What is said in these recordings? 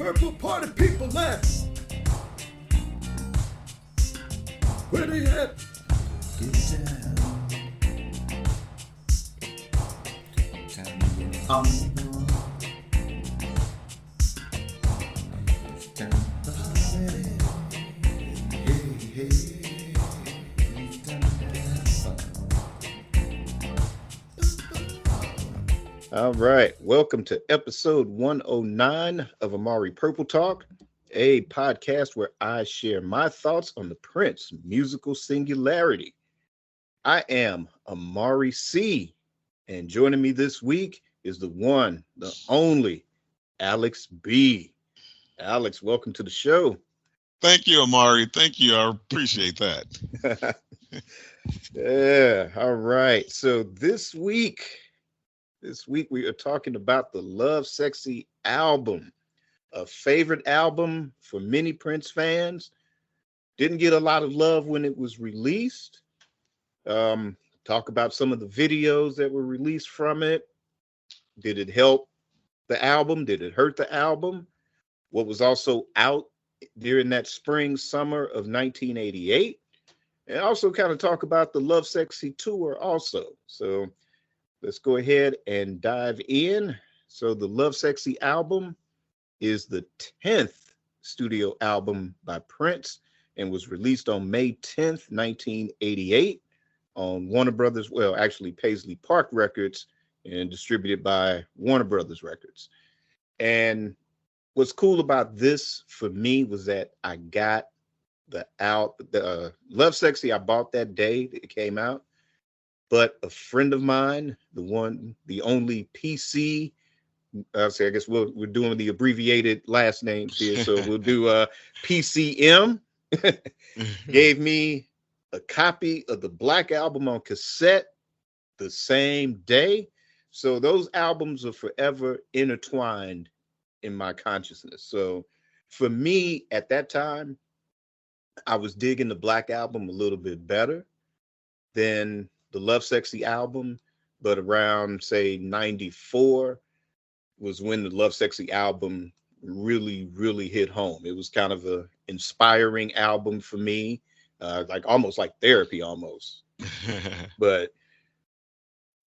purple party people at? Where they at? Get down. Time to get on. It's time to party. Hey, hey. It's time to have fun. All right. Welcome to episode 109 of Amari Purple Talk, a podcast where I share my thoughts on the Prince musical singularity. I am Amari C, and joining me this week is the one, the only, Alex B. Alex, welcome to the show. Thank you, Amari. Thank you. I appreciate that. Yeah. All right. So this week we are talking about the Lovesexy album, a favorite album for many Prince fans. Didn't get a lot of love when it was released. Talk about some of the videos that were released from it. Did it help the album? Did it hurt the album? What was also out during that spring, summer of 1988? And also kind of talk about the Lovesexy tour also. So let's go ahead and dive in. So the Lovesexy album is the 10th studio album by Prince and was released on May 10th, 1988 on Warner Brothers, well, actually Paisley Park Records, and distributed by Warner Brothers Records. And what's cool about this for me was that I got the Lovesexy I bought that day that it came out. But a friend of mine, the only PC, I guess we're doing the abbreviated last names here. So we'll do PCM, gave me a copy of the Black Album on cassette the same day. So those albums are forever intertwined in my consciousness. So for me at that time, I was digging the Black Album a little bit better than the Lovesexy album, but around say 94 was when the Lovesexy album really hit home. It was kind of a inspiring album for me, like almost like therapy almost. But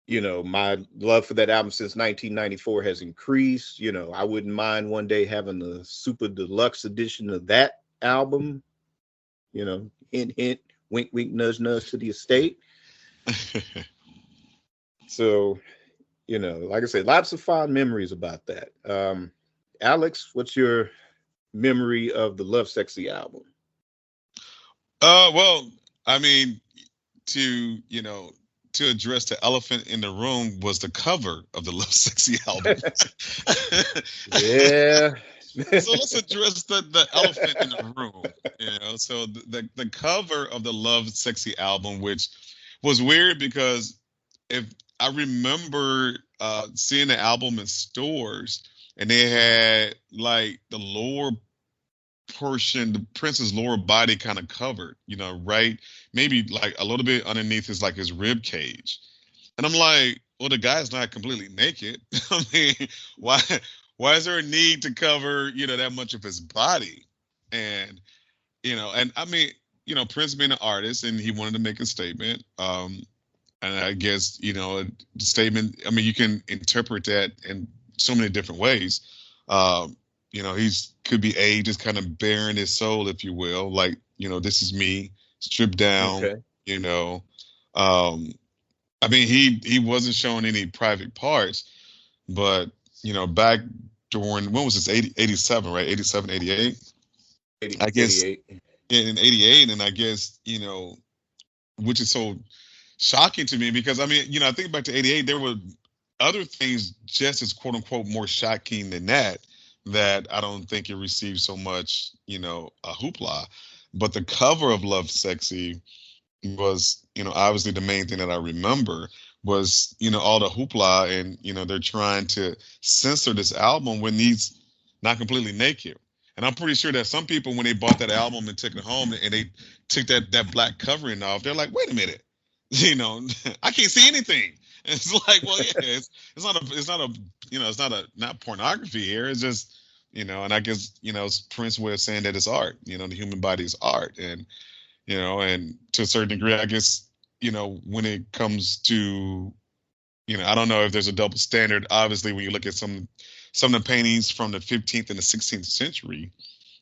you know, my love for that album since 1994 has increased. You know, I wouldn't mind one day having a super deluxe edition of that album. You know, hint, hint, wink, wink, nudge, nudge to the estate. So, you know, like I said, lots of fond memories about that. Alex, what's your memory of the Lovesexy album? Well, I mean, to address the elephant in the room was the cover of the Lovesexy album. Yeah. So let's address the elephant in the room. So the cover of the Lovesexy album, which was weird because if I remember seeing the album in stores and they had like the lower portion, the Prince's lower body kind of covered, right? Maybe like a little bit underneath his rib cage. And I'm like, well, the guy's not completely naked. I mean, why is there a need to cover, that much of his body? And, and I mean, Prince being an artist and he wanted to make a statement. And I guess, the statement, I mean, you can interpret that in so many different ways. He's could be just kind of bearing his soul, if you will. Like, this is me stripped down, Okay. I mean, he wasn't showing any private parts, but, back during, when was this, 87, right? 87, 88? 80, I guess 88. in 88. And I guess, which is so shocking to me because, I mean, I think back to 88, there were other things just as quote unquote more shocking than that I don't think it received so much, a hoopla. But the cover of Lovesexy was, obviously the main thing that I remember was, all the hoopla and, they're trying to censor this album when he's not completely naked. And I'm pretty sure that some people, when they bought that album and took it home and they took that black covering off, they're like, wait a minute, I can't see anything. And it's like, well, yeah, it's not not pornography here. It's just, and I guess, it's Prince's way of saying that it's art, the human body is art. And, and to a certain degree, I guess, when it comes to, I don't know if there's a double standard. Obviously, when you look at some of the paintings from the 15th and the 16th century,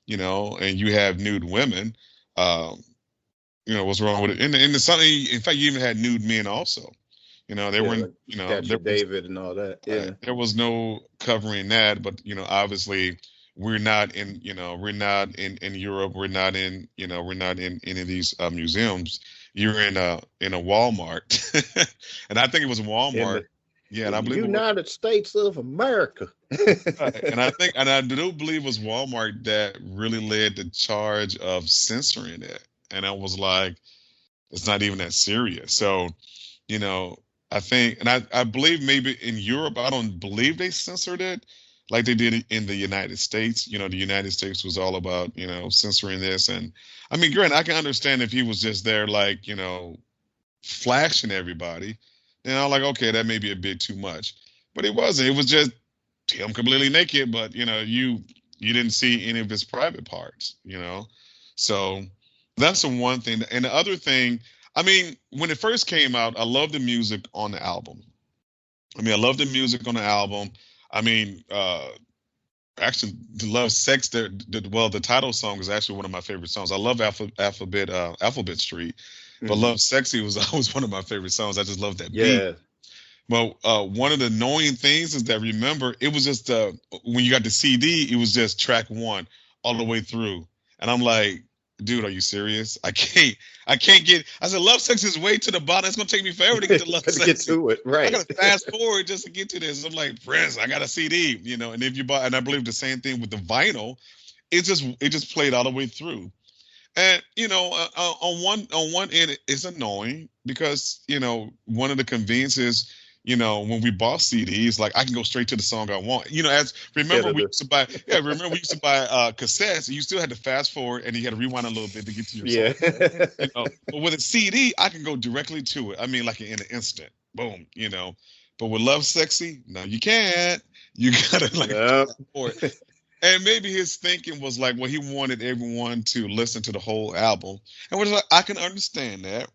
and you have nude women, what's wrong with it? And it's something, in fact, you even had nude men also. They weren't, Statue David and all that. Yeah. There was no covering that, but obviously we're not in Europe. We're not in any of these museums. You're in a Walmart, and I think it was Walmart. And I believe United States of America. and I do believe it was Walmart that really led the charge of censoring it. And I was like, it's not even that serious. So, I think, and I believe maybe in Europe, I don't believe they censored it like they did in the United States. The United States was all about, censoring this. And I mean, granted, I can understand if he was just there, like, flashing everybody. Then I'm like, okay, that may be a bit too much. But it wasn't. It was just him completely naked, but, you didn't see any of his private parts, So that's the one thing. And the other thing, I mean, when it first came out, I loved the music on the album. I mean, actually, the Love Sex, the title song is actually one of my favorite songs. I love Alphabet Street, but Love Sexy was always one of my favorite songs. I just love that beat. But one of the annoying things is that, remember, it was just when you got the CD, it was just track one all the way through. And I'm like, dude, are you serious? I can't get. I said, Love Sex is way to the bottom. It's gonna take me forever to get to Love Sex. Get to it, right? I gotta fast forward just to get to this. I'm like, Prince, I got a CD, And if you buy, and I believe the same thing with the vinyl, it just played all the way through. And on one end, it's annoying because one of the conveniences. When we bought CDs, like I can go straight to the song I want. Remember we used to buy cassettes, and you still had to fast forward and you had to rewind a little bit to get to your song. But with a CD, I can go directly to it. I mean, like in an instant, boom. But with Love Sexy, no, you can't. You gotta forward. And maybe his thinking was like, well, he wanted everyone to listen to the whole album, and which I can understand that.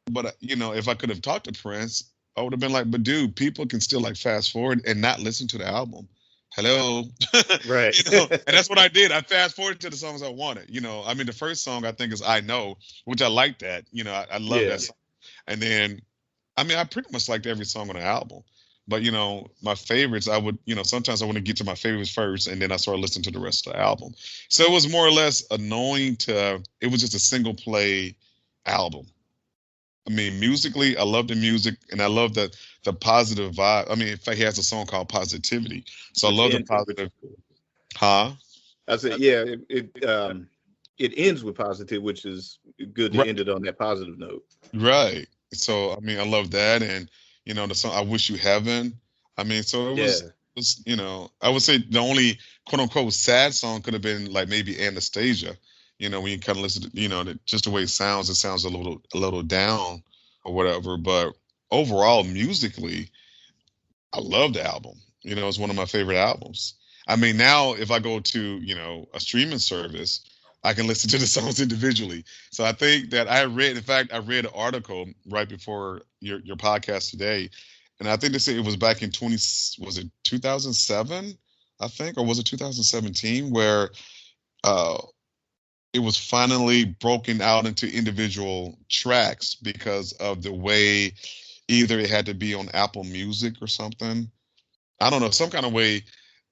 But if I could have talked to Prince, I would have been like, but dude, people can still like fast forward and not listen to the album. Hello. Right. And that's what I did. I fast forwarded to the songs I wanted. I mean, the first song I think is I Know, which I like that. I love that song. And then, I mean, I pretty much liked every song on the album. But, my favorites, I would, sometimes I want to get to my favorites first and then I started listening to the rest of the album. So it was more or less annoying it was just a single play album. I mean, musically, I love the music, and I love the positive vibe. I mean, in fact, he has a song called Positivity. So I love the positive. Huh? I said, yeah, it ends with positive, which is good to end it on that positive note. Right. So, I mean, I love that. And, the song I Wish You Heaven. I mean, so it was, I would say the only quote unquote sad song could have been like maybe Anastasia. When you kind of listen to, just the way it sounds a little down or whatever. But overall, musically, I love the album. It's one of my favorite albums. I mean, now if I go to, a streaming service, I can listen to the songs individually. So I think that I read an article right before your podcast today. And I think they said it was back in 2007, I think, or was it 2017, where, it was finally broken out into individual tracks because of the way either it had to be on Apple Music or something. I don't know, some kind of way.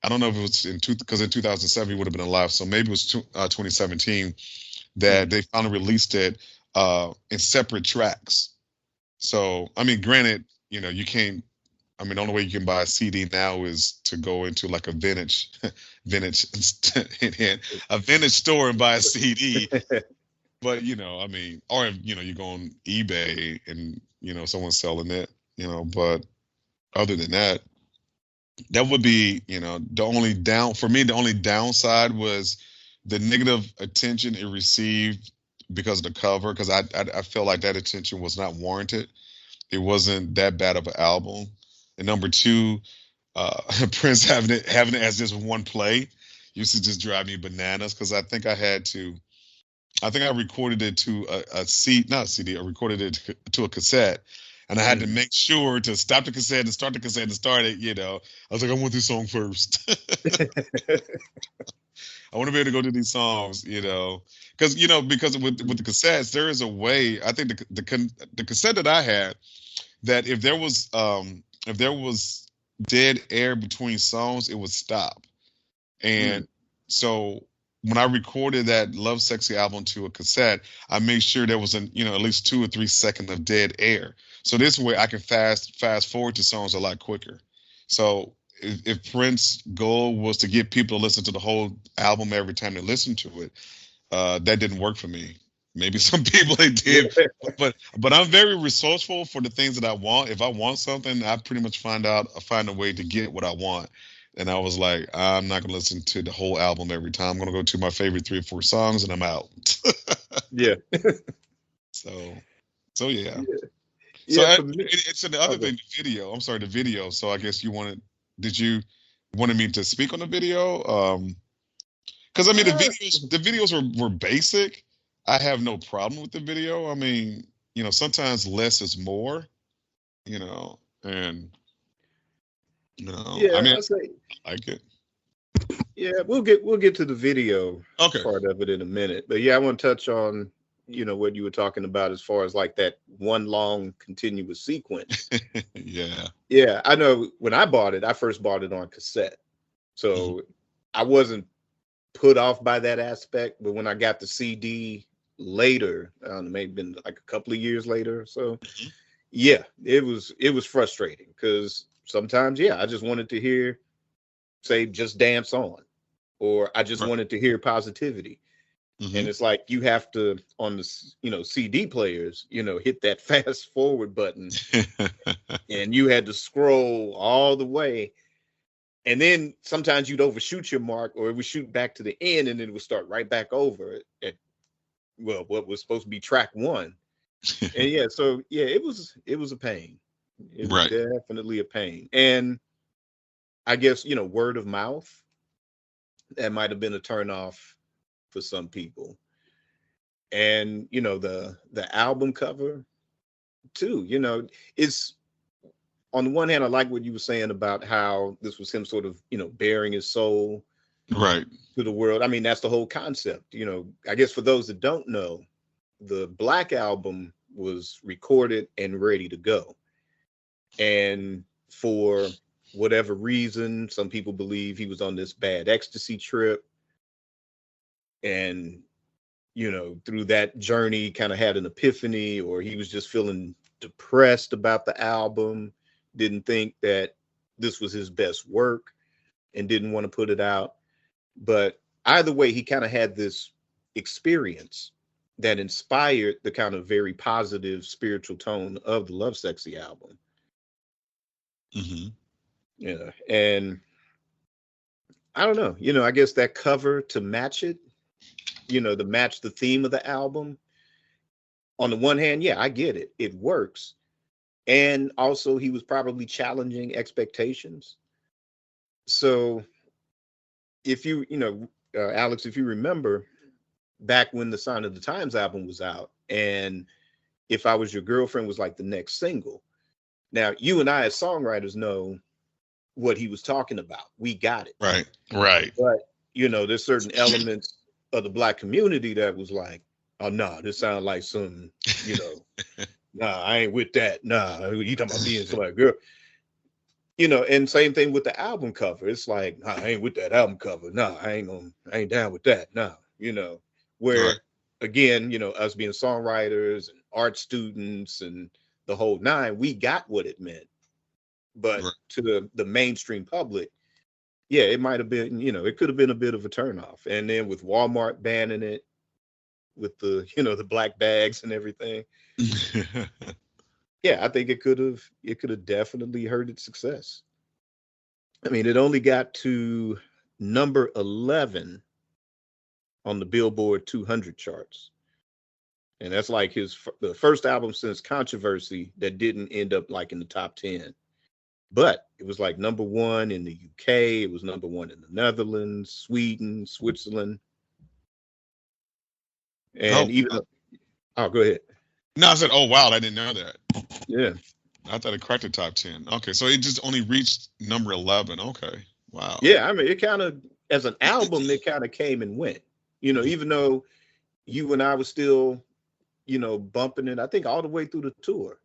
I don't know if it was because in 2007 he would have been alive. So maybe it was 2017 that they finally released it in separate tracks. So, I mean, granted, you can't, I mean, the only way you can buy a CD now is to go into like a vintage store and buy a CD. But, I mean, or, you go on eBay and, someone's selling it, but other than that, that would be, the only downside was the negative attention it received because of the cover, because I felt like that attention was not warranted. It wasn't that bad of an album. And number two, Prince having it as just one play, used to just drive me bananas because I think I recorded it to not a CD, I recorded it to a cassette. And I had to make sure to stop the cassette and start the cassette and start it, I was like, I want this song first. I want to be able to go to these songs, because with the cassettes, there is a way. I think the cassette that I had, that if there was dead air between songs, it would stop. And so when I recorded that Lovesexy album to a cassette, I made sure there was at least 2 or 3 seconds of dead air. So this way I can fast forward to songs a lot quicker. So if Prince's goal was to get people to listen to the whole album every time they listen to it, that didn't work for me. Maybe some people it did, but I'm very resourceful for the things that I want. If I want something, I pretty much find a way to get what I want. And I was like, I'm not going to listen to the whole album every time. I'm going to go to my favorite 3 or 4 songs and I'm out. Yeah. So yeah. So it's the other thing, the video. I'm sorry, the video. So I guess you wanted me to speak on the video? Because I mean, the videos were basic. I have no problem with the video. I mean, sometimes less is more, and yeah, I mean, I say, I like it. Yeah, we'll get to the video Okay. part of it in a minute. But yeah, I want to touch on, what you were talking about as far as like that one long continuous sequence. Yeah. Yeah, I know when I first bought it on cassette. So I wasn't put off by that aspect, but when I got the CD later, maybe been like a couple of years later or so, yeah, it was frustrating because sometimes, I just wanted to hear, say, just dance on, or I just wanted to hear positivity. And it's like you have to, on the CD players, hit that fast forward button, and you had to scroll all the way. And then sometimes you'd overshoot your mark, or it would shoot back to the end, and then it would start right back over at what was supposed to be track 1. And it was a pain. It was definitely a pain. And I guess, word of mouth, that might have been a turnoff for some people. And, the album cover too, it's, on the one hand, I like what you were saying about how this was him sort of, bearing his soul to the world. I mean, that's the whole concept. I guess for those that don't know, the Black Album was recorded and ready to go. And for whatever reason, some people believe he was on this bad ecstasy trip. And, through that journey, kind of had an epiphany, or he was just feeling depressed about the album, didn't think that this was his best work and didn't want to put it out. But either way, he kind of had this experience that inspired the kind of very positive spiritual tone of the Lovesexy album. Yeah. And I don't know, I guess that cover to match it, to match the theme of the album. On the one hand, I get it. It works. And also he was probably challenging expectations. So if Alex, if you remember back when the Sign of the Times album was out, and If I Was Your Girlfriend was like the next single. Now, you and I as songwriters know what he was talking about. We got it. Right. But, there's certain elements of the Black community that was like, oh, no, this sounds like some, nah, I ain't with that. Nah, you talking about being somebody's girl. And same thing with the album cover. It's like, nah, I ain't with that album cover. Nah, I ain't down with that. Nah, where again, us being songwriters and art students and the whole nine, we got what it meant. But to the mainstream public, it might have been, it could have been a bit of a turnoff. And then with Walmart banning it, with the, the black bags and everything. I think it could have definitely hurt its success. I mean, it only got to number 11 on the Billboard 200 charts. And that's like the first album since Controversy that didn't end up like in the top 10. but it was like number one in the UK. It was number one in the Netherlands, Sweden, Switzerland, and Oh, even oh, go ahead. no, I said, oh wow, I didn't know that. Yeah, I thought it cracked the top 10. Okay, so it just only reached number 11. Okay, wow. yeah. I mean, it kind of as an album, it kind of came and went. Even though you and I were still, bumping it. I think all the way through the tour.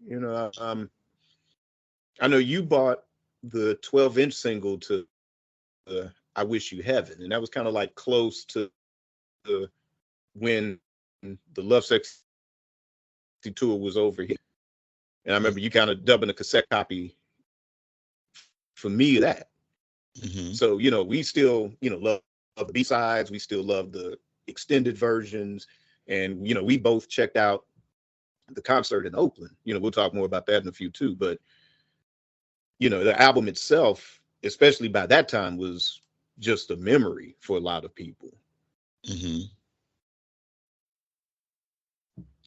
I know you bought the 12-inch single to "I Wish You Heaven," and that was kind of like close to when the Lovesexy tour was over here. And I remember you kind of dubbing a cassette copy for me of that. Mm-hmm. So, we still, love the B-sides. We still love the extended versions. And, we both checked out the concert in Oakland. We'll talk more about that in a few too. But, the album itself, especially by that time, was just a memory for a lot of people. Mm-hmm.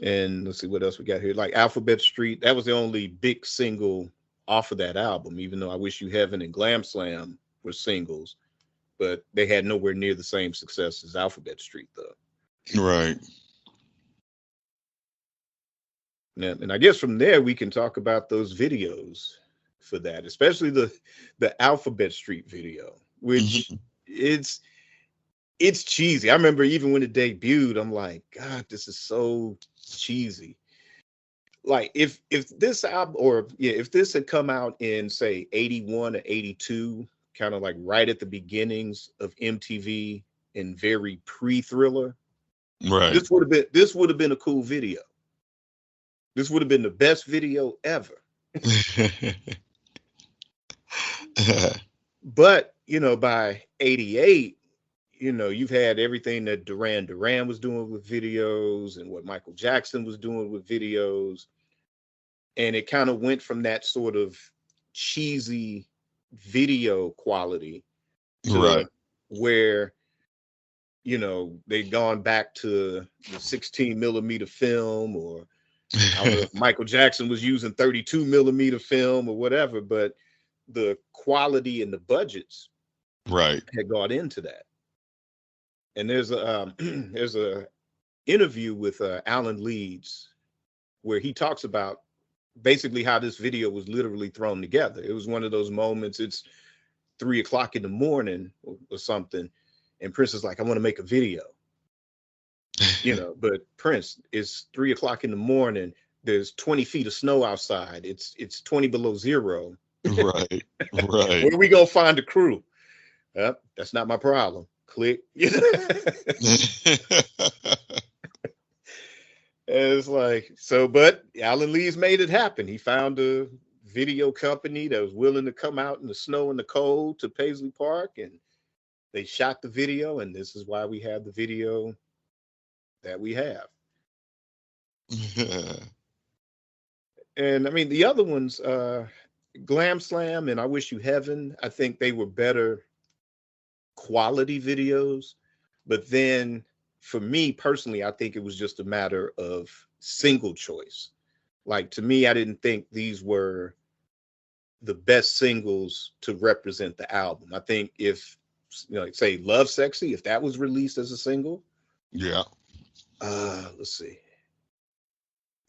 And let's see what else we got here. Like Alphabet Street, that was the only big single off of that album, even though I Wish You Heaven and Glam Slam were singles, but they had nowhere near the same success as Alphabet Street, though. Right. And I guess from there we can talk about those videos for that, especially the Alphabet Street video, which it's cheesy. I remember even when it debuted, I'm like, God, this is so cheesy. Like if this album, or if this had come out in say 81 or 82, kind of like right at the beginnings of MTV and very pre-Thriller, Right. this would have been a cool video. This would have been the best video ever. But by 88, you've had everything that Duran Duran was doing with videos and what Michael Jackson was doing with videos. And it kind of went from that sort of cheesy video quality to Right. where, they'd gone back to the 16 millimeter film, or I don't know if Michael Jackson was using 32 millimeter film or whatever, but the quality and the budgets Right. had got into that. And there's a interview with Alan Leeds where he talks about basically how this video was literally thrown together. It was one of those moments, it's 3:00 in the morning or something, and Prince is like, I want to make a video. But Prince, it's 3:00 in the morning, there's 20 feet of snow outside, it's 20 below zero. Right. Right. Where we gonna find a crew? That's not my problem. Click. It's like, so, but Alan Leeds made it happen. He found a video company that was willing to come out in the snow and the cold to Paisley Park, and they shot the video, and this is why we have the video that we have. And I mean, the other ones, Glam Slam and I Wish You Heaven, I think they were better quality videos. But then for me personally, I think it was just a matter of single choice. Like, to me, I didn't think these were the best singles to represent the album. I think if, say Lovesexy, if that was released as a single, Yeah. let's see,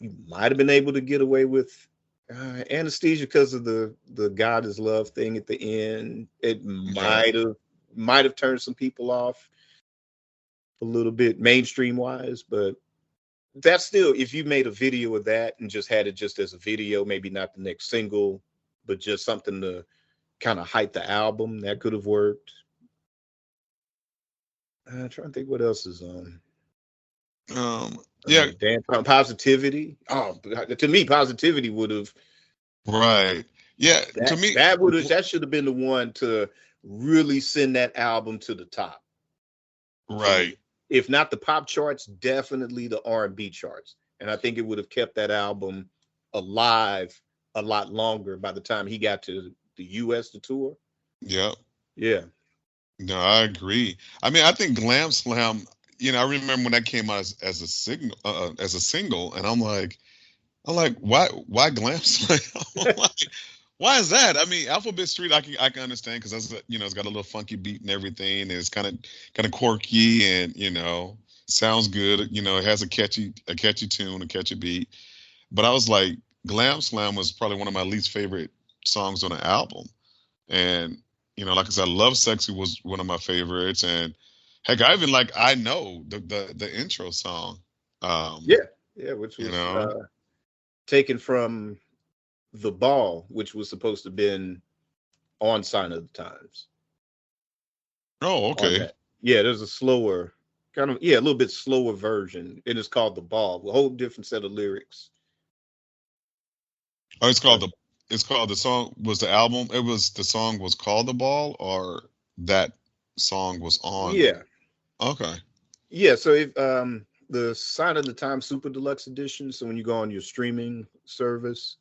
you might have been able to get away with Anesthesia because of the God is Love thing at the end. It might have turned some people off a little bit mainstream wise, but that's still, if you made a video of that and just had it just as a video, maybe not the next single, but just something to kind of hype the album, that could have worked. I'm trying to think what else is on. Yeah. Dance on Positivity. Oh, to me, Positivity would have. Right. Yeah. To me, that should have been the one to really send that album to the top. Right. If not the pop charts, definitely the R&B charts. And I think it would have kept that album alive a lot longer by the time he got to the US to tour. Yeah. Yeah. No, I agree. I mean, I think Glam Slam, I remember when that came out as a single, and I'm like, why Glam Slam? Why is that? I mean, Alphabet Street, I can understand because that's it's got a little funky beat and everything, and it's kind of quirky, and sounds good. It has a catchy tune, a catchy beat. But I was like, Glam Slam was probably one of my least favorite songs on the album, and like I said, Love Sexy was one of my favorites, and heck, I even like I know the intro song. Um, Yeah, yeah, which you was know. taken from the ball, which was supposed to have been on Sign of the Times Oh, on okay. that. Yeah, there's a slower kind of, yeah, a little bit slower version. It is called the ball, a whole different set of lyrics. Oh, But it's called the song was the album. It was the song was called The Ball, or that song was on. yeah, Okay. yeah. So if the Sign of the Times Super Deluxe Edition, so when you go on your streaming service,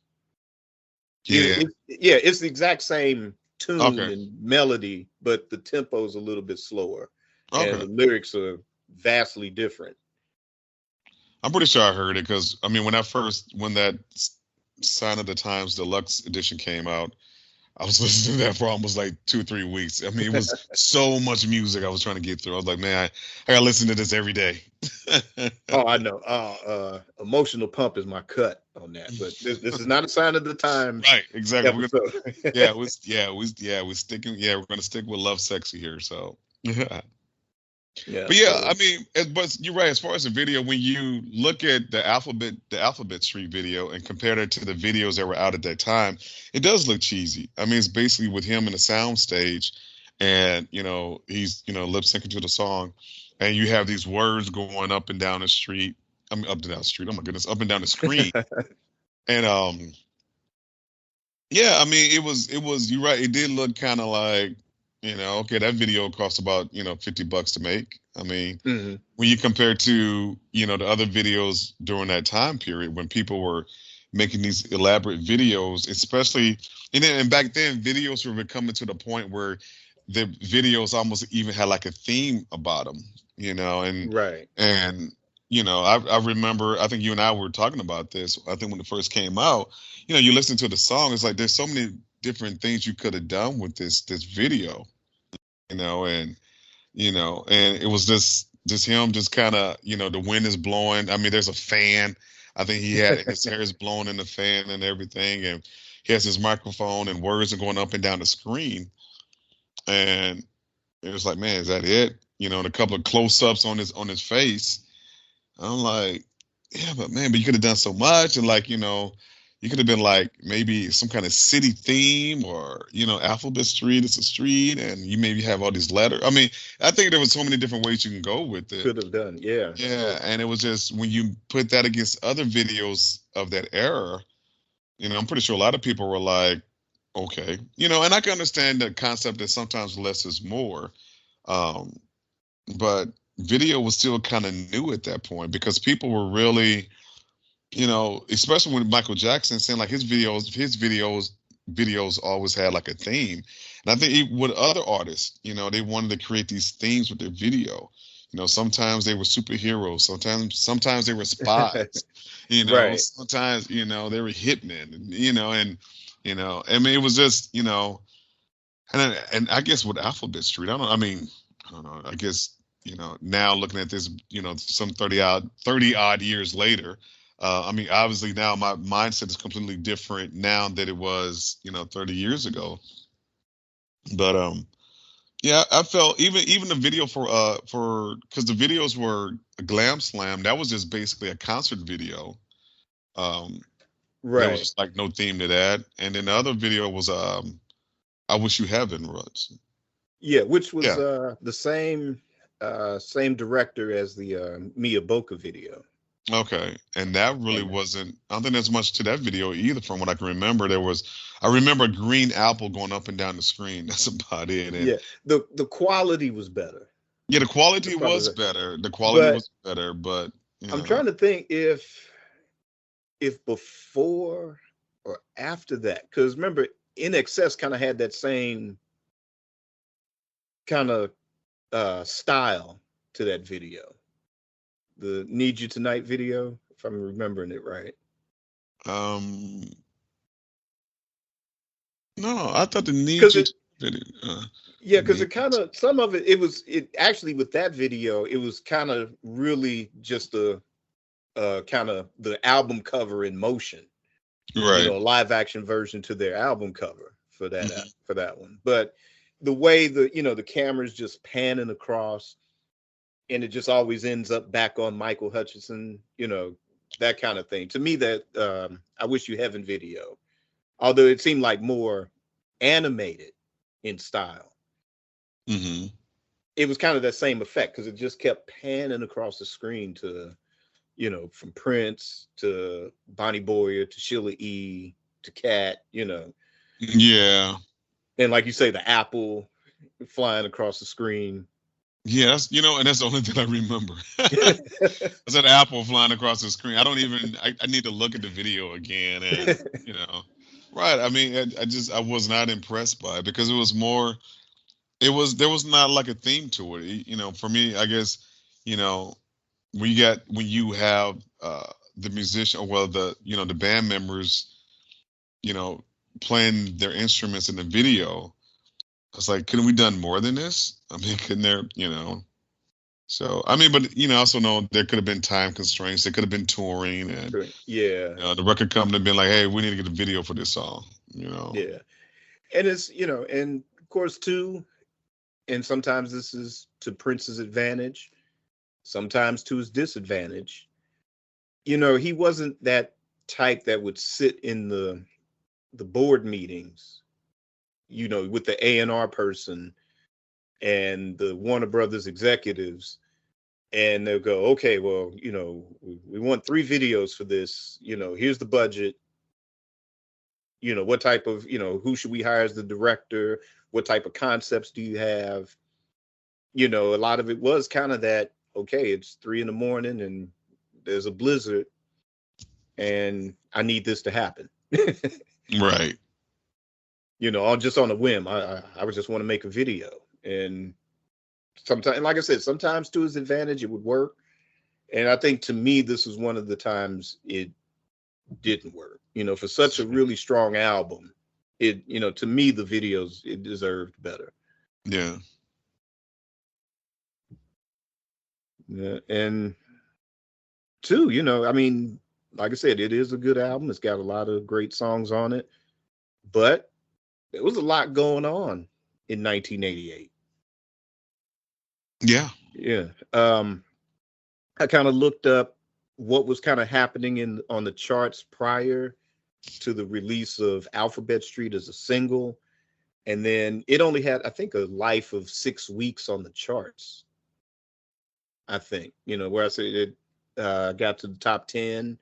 Yeah. yeah, it's the exact same tune Okay. and melody, but the tempo is a little bit slower, and Okay. the lyrics are vastly different. I'm pretty sure I heard it because I mean when that Sign of the Times Deluxe edition came out, I was listening to that for almost like 2 or 3 weeks. I mean, it was so much music I was trying to get through. I was like, man, I gotta listen to this every day. Oh, I know. Emotional Pump is my cut on that, but this is not a Sign of the Times Right, exactly. episode. We're sticking. Yeah, we're gonna stick with Love Sexy here. So, but Yeah, yeah, so I mean, but you're right. As far as the video, when you look at the Alphabet Street video and compare it to the videos that were out at that time, it does look cheesy. I mean, it's basically with him in a sound stage, and he's lip syncing to the song, and you have these words going up and down the street. I mean, up and down the street. Oh my goodness, up and down the screen, and yeah, I mean, it was you're right. It did look kind of like, okay, that video cost about, $50 to make. I mean, mhm. when you compare to, the other videos during that time period when people were making these elaborate videos, especially, and back then videos were becoming to the point where the videos almost even had like a theme about them, and Right. and I remember, I think you and I were talking about this. I think when it first came out, you listen to the song, it's like there's so many different things you could have done with this video, and and it was just him, just kind of, the wind is blowing. I mean, there's a fan. I think he had his hair is blowing in the fan and everything, and he has his microphone and words are going up and down the screen, and it was like, man, is that it? And a couple of close-ups on his face. I'm like, yeah, but man, but you could have done so much, and like, you could have been like maybe some kind of city theme, or Alphabet Street. It's a street, and you maybe have all these letters. I mean, I think there was so many different ways you can go with it. Could have done. Yeah. Yeah, and it was just when you put that against other videos of that era, I'm pretty sure a lot of people were like, okay, and I can understand the concept that sometimes less is more. Um, but video was still kind of new at that point because people were really, especially when Michael Jackson saying like his videos always had like a theme. And I think even with other artists, they wanted to create these themes with their video. Sometimes they were superheroes, sometimes they were spies, Right. sometimes, they were hitmen, and I mean, it was just, and I guess with Alphabet Street, I don't know. I guess, now looking at this, some 30 odd years later, I mean, obviously now my mindset is completely different now than it was, 30 years ago. But yeah, I felt even the video for because the videos were a Glam Slam, that was just basically a concert video. Um, there was Right. just like no theme to that. And then the other video was I Wish You Heaven was. Yeah, which was Yeah. the same director as the Mia Boca video Okay, and that really on that. wasn't. I don't think there's much to that video either. From what I can remember, I remember a green apple going up and down the screen. That's about it. And Yeah, the quality was better yeah, the as quality far as was that. better. The quality But was better, but I'm trying to think if before or after that, because remember, In Excess kind of had that same kind of style to that video, the Need You Tonight video, if I'm remembering it right. um, No, I thought the Need Because You it, video. yeah, The because Need it kind of, some of it, it actually with that video, it was kind of really just a kind of the album cover in motion, Right. a live action version to their album cover Mhm. for that one. But the way the camera's just panning across, and it just always ends up back on Michael Hutchison, that kind of thing. To me, that I Wish You Heaven video, although it seemed like more animated in style, Mhm. it was kind of that same effect because it just kept panning across the screen to, from Prince to Bonnie Boyer to Sheila E. to Cat, Yeah. and like you say, the apple flying across the screen. Yeah, and that's the only thing I remember. I said apple flying across the screen. I don't even. I need to look at the video again, and right. I mean, I was not impressed by it because it was more. It was there was not like a theme to it. For me, I guess, you know, when you have the musician, well, the band members, you know, playing their instruments in the video. It's like, couldn't we done more than this? I mean, couldn't there. So I mean, but I also know there could have been time constraints. There could have been touring, and Yeah, the record company been like, "Hey, we need to get a video for this song." yeah. And it's, and of course, too, and sometimes this is to Prince's advantage, sometimes to his disadvantage. He wasn't that type that would sit in the board meetings, with the A&R person and the Warner Brothers executives, and they'll go, okay, well, we want 3 videos for this. Here's the budget. What type of, who should we hire as the director? What type of concepts do you have? A lot of it was kind of that, okay, it's 3 a.m. and there's a blizzard and I need this to happen. Right. Just on a whim. I would just want to make a video. And sometimes, like I said, sometimes to his advantage, it would work. And I think to me, this was one of the times it didn't work. For such a really strong album, to me, the videos, it deserved better. Yeah. Yeah. And two, I mean, like I said, it is a good album. It's got a lot of great songs on it, but there was a lot going on in 1988. Yeah. Yeah. I kind of looked up what was kind of happening on the charts prior to the release of Alphabet Street as a single. And then it only had, I think, a life of 6 weeks on the charts. I think, where I say it got to the top 10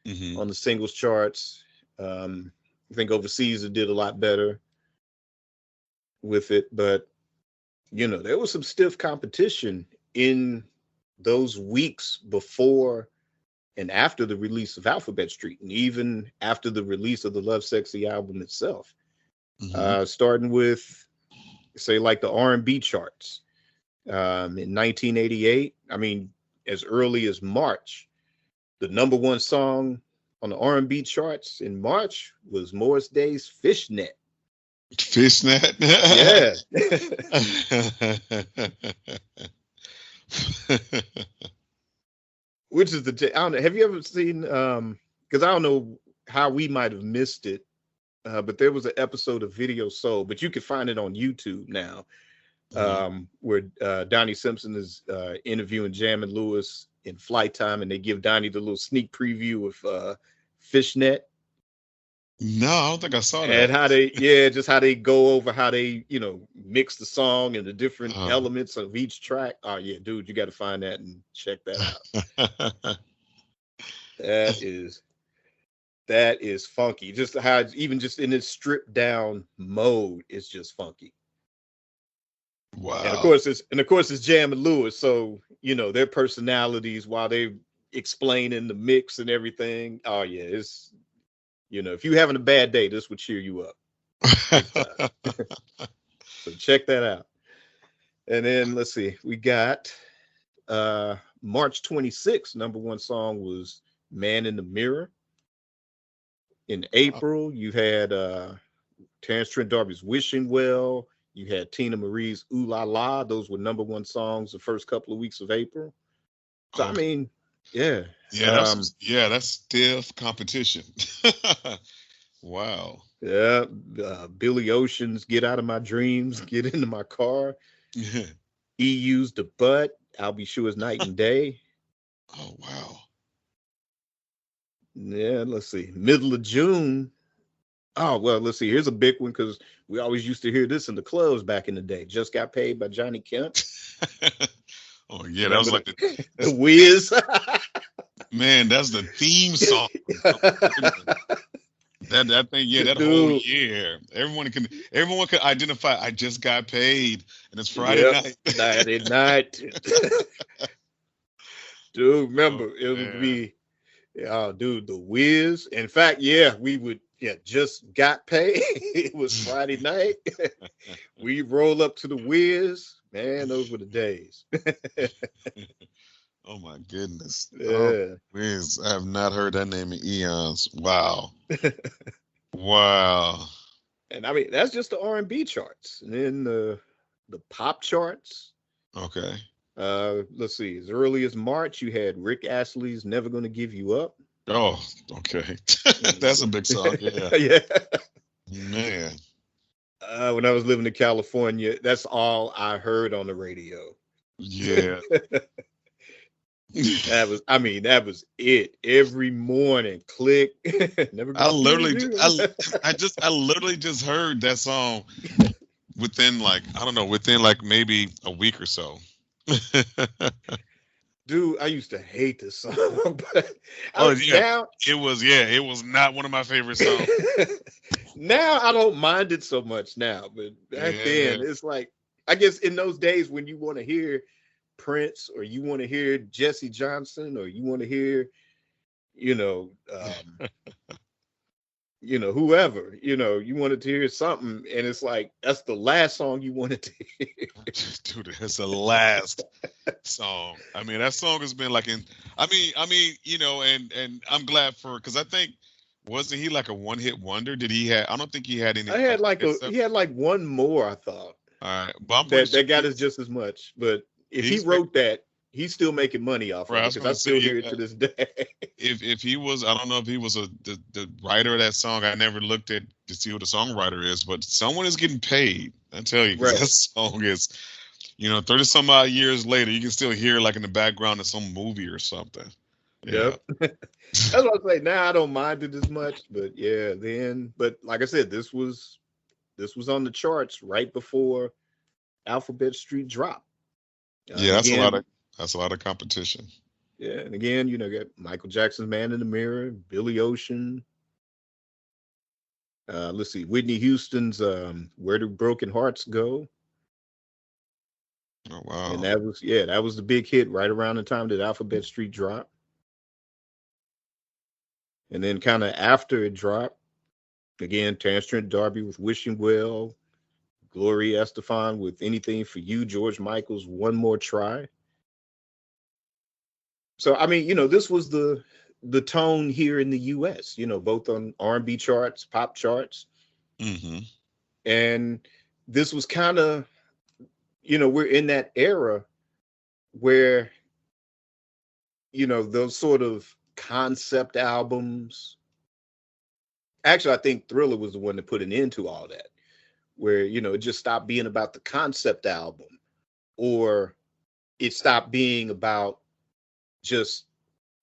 Hmm. on the singles charts. I think overseas it did a lot better with it, but there was some stiff competition in those weeks before and after the release of Alphabet Street, and even after the release of the Lovesexy album itself. Hmm. Starting with, say, like the R&B charts in 1988. I mean, as early as March, the number one song on the R&B charts in March was Morris Day's Fishnet. Fishnet. Yeah. Which is I don't know, have you ever seen, because I don't know how we might have missed it, but there was an episode of Video Soul, but you can find it on YouTube now, Mhm. where Donnie Simpson is interviewing Jammin' Lewis in Flight Time, and they give Donnie the little sneak preview of Fishnet, No, I don't think I saw and that. just how they go over how they, mix the song and the different Uh, elements of each track. Oh yeah, dude, you got to find that and check that out. That is funky. Just how even just in its stripped down mode, it's just funky. And of wow. course it's Jam and Lewis, so their personalities while they explaining the mix and everything. Oh yeah, it's if you're having a bad day, this would cheer you up big time. So check that out. And then let's see, we got March 26th, number one song was Man in the Mirror. In Wow. April, you had Terrence Trent D'Arby's Wishing Well. You had Tina Marie's Ooh La La. Those were #1 songs the first couple of weeks of April. So I Okay. mean, yeah. Yeah, that's stiff competition. Wow. Yeah, Billy Ocean's Get Out of My Dreams, Get Into My Car. Yeah. EU's The Butt, I'll Be Sure It's Night and Day. Oh wow. Yeah, let's see. Middle of June. Oh, well, let's see. Here's a big one because we always used to hear this in the clubs back in the day. Just Got Paid by Johnny Kemp. Oh yeah, that was Remember like the Wiz. man, that's the theme song. That thing, yeah, that whole Dude. year. Everyone can identify I just got paid and it's Friday Yep, night. Friday night. Dude, remember, Oh, it would man. be, dude, the Wiz. In fact, we would, just got paid. It was Friday night. We roll up to the Wiz. Man, those were the days. Oh my goodness. Oh, Yeah. Wiz. I have not heard that name in eons. Wow. Wow. And I mean, that's just the R&B charts. And then the pop charts. Okay. Let's see. As early as March, you had Rick Astley's Never Gonna Give You Up. Oh, okay. That's a big song. Yeah. Yeah. Man. When I was living in California, that's all I heard on the radio. Yeah. That was it. Every morning, click. Never I gonna literally, give you I literally just heard that song within maybe a week or so. Dude, I used to hate this song, but It was not one of my favorite songs. now I don't mind it so much now, but back then it's like, I guess in those days when you want to hear Prince or you want to hear Jesse Johnson or you want to hear, whoever, you wanted to hear something, and it's like that's the last song you wanted to hear. Dude, it's the last song. I mean, that song has been like and I'm glad because I think wasn't he like a one-hit wonder? I don't think he had any. He had like one more, I thought. All right, but I'm that got us just as much. But if he wrote that, he's still making money off of it because I still hear it to this day. If he was, I don't know if he was the writer of that song. I never looked at to see who the songwriter is, but someone is getting paid. I tell you, 'cause that song is, 30 some odd years later, you can still hear like in the background of some movie or something. Yep. That's what I say. Now I don't mind it as much, but but like I said, this was on the charts right before Alphabet Street dropped. That's a lot of competition. Yeah, and again, got Michael Jackson's Man in the Mirror, Billy Ocean. Let's see, Whitney Houston's Where Do Broken Hearts Go? Oh wow. And that was the big hit right around the time that Alphabet Street dropped. And then kind of after it dropped, again, Terrence Trent D'Arby with Wishing Well, Gloria Estefan with Anything for You, George Michael's One More Try. So I mean, this was the tone here in the US, both on R&B charts, pop charts. Mm-hmm. And this was kind of, we're in that era where, those sort of concept albums. Actually, I think Thriller was the one that put an end to all that, where, it just stopped being about the concept album, or it stopped being about just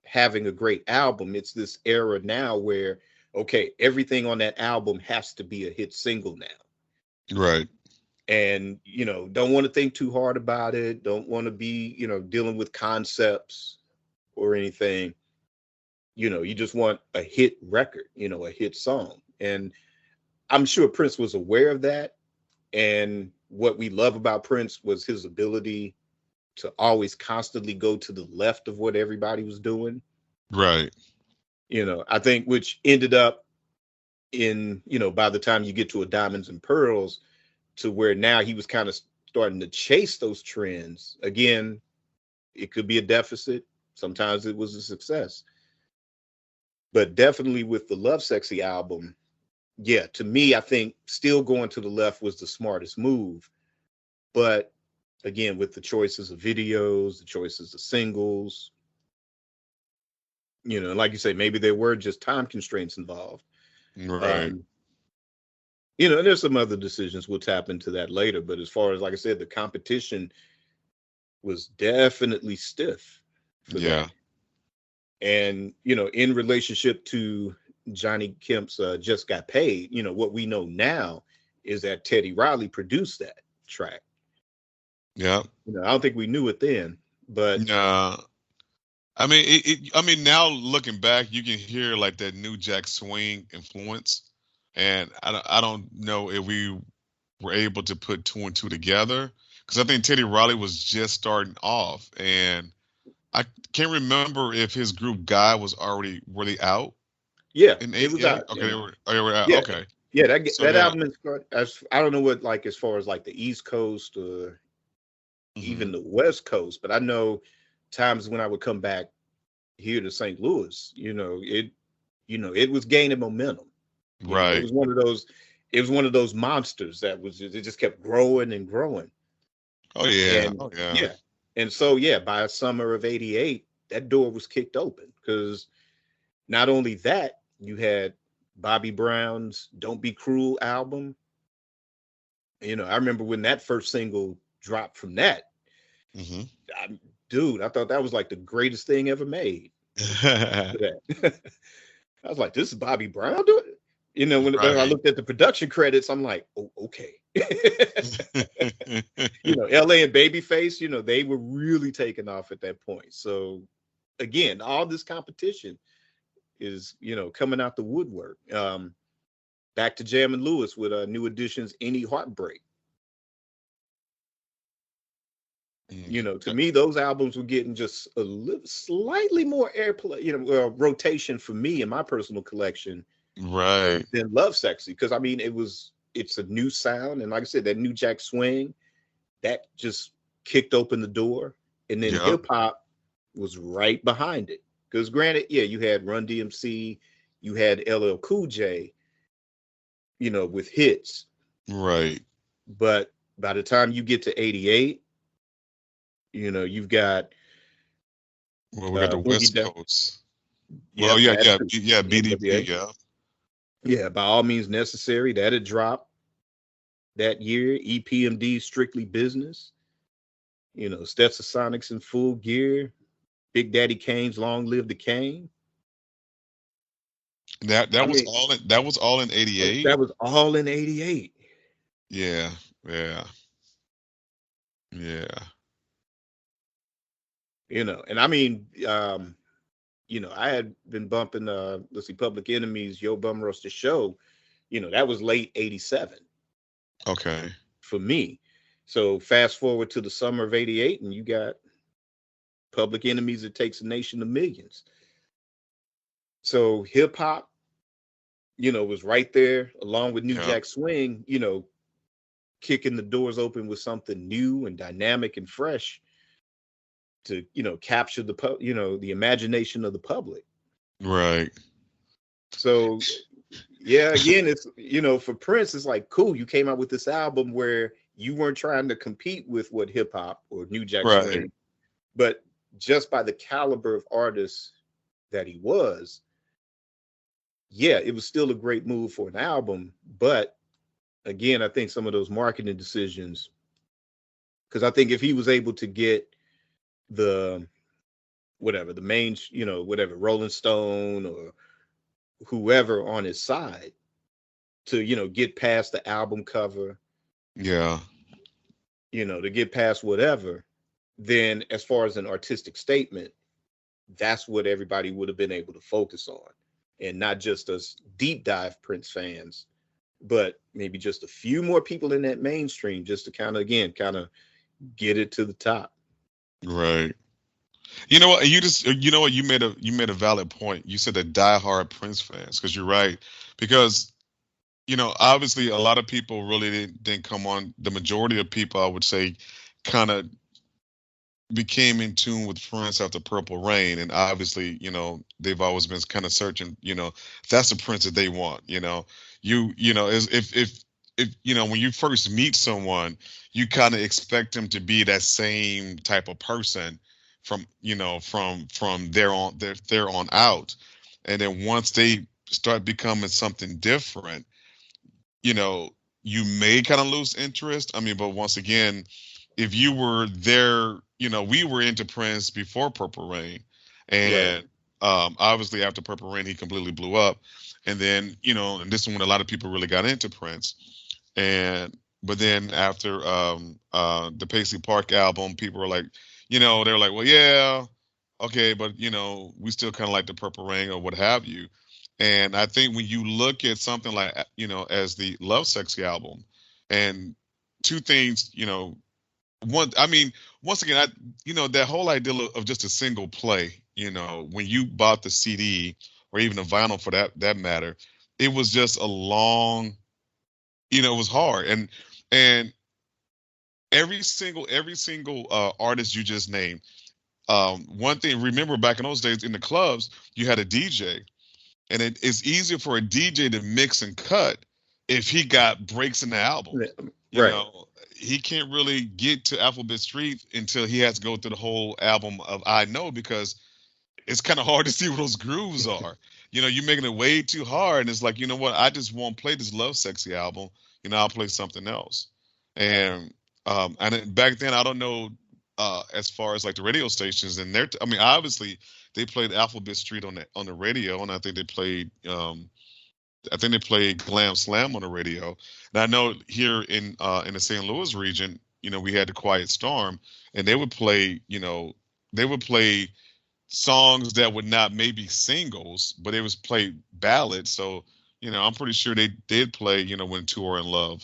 having a great album. It's this era now where, okay, everything on that album has to be a hit single now. Right. And, don't want to think too hard about it. Don't want to be, dealing with concepts or anything. You just want a hit record, a hit song. And I'm sure Prince was aware of that. And what we love about Prince was his ability to always constantly go to the left of what everybody was doing. Right. I think which ended up in, by the time you get to a Diamonds and Pearls, to where now he was kind of starting to chase those trends. Again, it could be a deficit. Sometimes it was a success. But definitely with the Lovesexy album, yeah, to me, I think still going to the left was the smartest move. But again, with the choices of videos, the choices of singles, like you say, maybe there were just time constraints involved. Right. Um, and there's some other decisions. We'll tap into that later. But as far as, like I said, the competition was definitely stiff for Yeah. that. And, in relationship to Johnny Kemp's Just Got Paid, what we know now is that Teddy Riley produced that track. Yeah. I don't think we knew it then, but Yeah. I mean, now looking back, you can hear like that New Jack Swing influence, and I don't know if we were able to put two and two together because I think Teddy Riley was just starting off, and I can't remember if his group Guy was already really out yeah, in it was '88. out. Okay, they were out. Yeah, Okay, yeah, that so that yeah. album is as I don't know what, like, as far as like the East Coast or even Hmm. the West Coast, but I know times when I would come back here to St. Louis, it was gaining momentum. It Right. was one of those, monsters that it just kept growing and growing. Oh yeah. And Oh yeah. yeah. And so yeah, by summer of '88, that door was kicked open because not only that, you had Bobby Brown's Don't Be Cruel album. I remember when that first single dropped from that. Hmm. I, Dude, I thought that was like the greatest thing ever made. For that. I was like, this is Bobby Brown doing it? When I Right. looked at the production credits, I'm like, oh, okay. LA and Babyface, they were really taking off at that point. So again, all this competition is, coming out the woodwork. Back to Jam and Lewis with New Edition's Any Heartbreak. To me, those albums were getting just a little slightly more airplay, rotation for me in my personal collection Right. than Lovesexy. Because I mean, it's a new sound. And like I said, that New Jack Swing, that just kicked open the door. And then Yep. hip hop was right behind it. Because granted, yeah, you had Run DMC, you had LL Cool J, with hits. Right. But by the time you get to '88, you've got Well, we got the Boogie West Down. Coast. Well, Yep, yeah, that's yeah, true. yeah, BDP, NWA. yeah. Yeah, By All Means Necessary. That had dropped that year. EPMD, Strictly Business. Stetsasonics in Full Gear. Big Daddy Kane's Long Live the Kane. That I was mean, all in '88. that was all in '88. Yeah, yeah, yeah. And I mean, I had been bumping let's see, Public Enemy's Yo Bum Rush the Show. That was late '87 Okay. for me. So fast forward to the summer of '88, and you got Public Enemies, It Takes a Nation of Millions. So hip hop, was right there along with New Yeah. Jack Swing, kicking the doors open with something new and dynamic and fresh to, capture the imagination of the public. Right. So yeah, again, it's, for Prince, it's like, cool, you came out with this album where you weren't trying to compete with what hip hop or New Jack Right. Swing, but just by the caliber of artist that he was, yeah, it was still a great move for an album. But again, I think some of those marketing decisions, because I think if he was able to get the whatever the main, whatever Rolling Stone or whoever on his side to, get past the album cover, Yeah. to get past whatever, then as far as an artistic statement, that's what everybody would have been able to focus on. And not just us deep dive Prince fans, but maybe just a few more people in that mainstream just to kind of get it to the top. Right. You know what? You know what? You made a valid point. You said that diehard Prince fans, because you're right. Because obviously, a lot of people really didn't come on. The majority of people, I would say, kind of became in tune with Prince after Purple Rain, and obviously, they've always been kind of searching, that's the Prince that they want. As if when you first meet someone, you kind of expect them to be that same type of person from there on out, and then once they start becoming something different, you know, you may kind of lose interest. I mean, but once again, if you were there, we were into Prince before Purple Rain, Right. and obviously after Purple Rain, he completely blew up, and then and this is when a lot of people really got into Prince, and but then after the Paisley Park album, people were like, they were like, well, yeah, okay, but we still kind of like the Purple Rain or what have you. And I think when you look at something like, as the Lovesexy album, and two things, one, I mean, once again, that whole idea of just a single play, when you bought the CD or even the vinyl for that matter, it was just a long, it was hard. And every single artist you just named, one thing, remember back in those days in the clubs, you had a DJ. And it's easier for a DJ to mix and cut if he got breaks in the album. Right. He can't really get to Alphabet Street until he has to go through the whole album of I Know, because it's kind of hard to see what those grooves are. You're making it way too hard. And it's like, you know what? I just won't play this Lovesexy album. I'll play something else. And then back then, I don't know, as far as like the radio stations, and I mean, obviously they played Alphabet Street on the radio, and I think they played Glam Slam on the radio. And I know here in the St. Louis region, we had the Quiet Storm, and they would play songs that would not maybe singles, but they was play ballads. So I'm pretty sure they did play When Two Are in Love.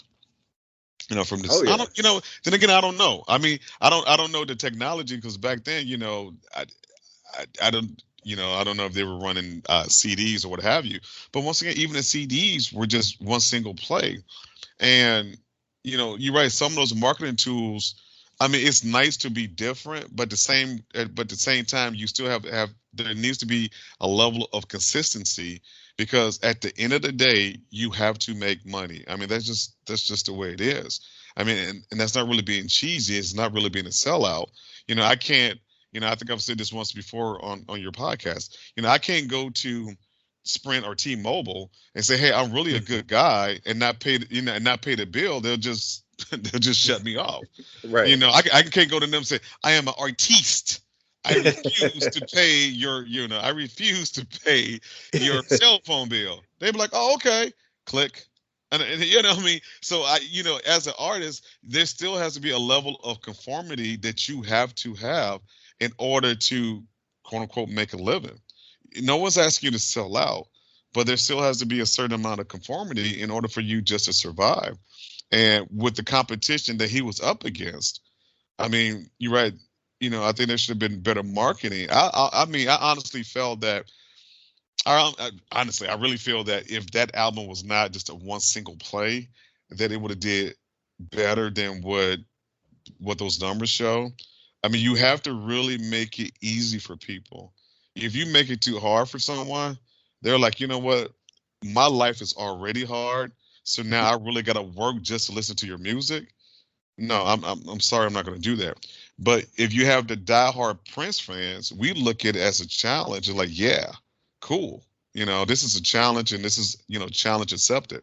From this, Oh, yeah. I don't, then again, I don't know. I mean, I don't know the technology, because back then, I don't, I don't know if they were running CDs or what have you. But once again, even the CDs were just one single play. And, you're right. Some of those marketing tools, I mean, it's nice to be different, but at the same time, you still have there needs to be a level of consistency, because at the end of the day, you have to make money. I mean, that's just the way it is. I mean, and that's not really being cheesy. It's not really being a sellout. I can't, I think I've said this once before on your podcast. I can't go to Sprint or T-Mobile and say, "Hey, I'm really a good guy," and not pay, and not pay the bill. They'll just shut me off. Right. I can't go to them and say, "I am an artiste. I refuse to pay I refuse to pay your cell phone bill." They'd be like, "Oh, okay." Click. And what I mean? So as an artist, there still has to be a level of conformity that you have to have in order to, quote unquote, make a living. No one's asking you to sell out, but there still has to be a certain amount of conformity in order for you just to survive. And with the competition that he was up against, I mean, you're right. I think there should have been better marketing. I mean, I honestly felt that. I really feel that if that album was not just a one single play, that it would have did better than what those numbers show. I mean, you have to really make it easy for people. If you make it too hard for someone, they're like, you know what? My life is already hard, so now I really got to work just to listen to your music. No, I'm sorry, I'm not going to do that. But if you have the diehard Prince fans, we look at it as a challenge. And like, yeah, cool. This is a challenge, and this is challenge accepted.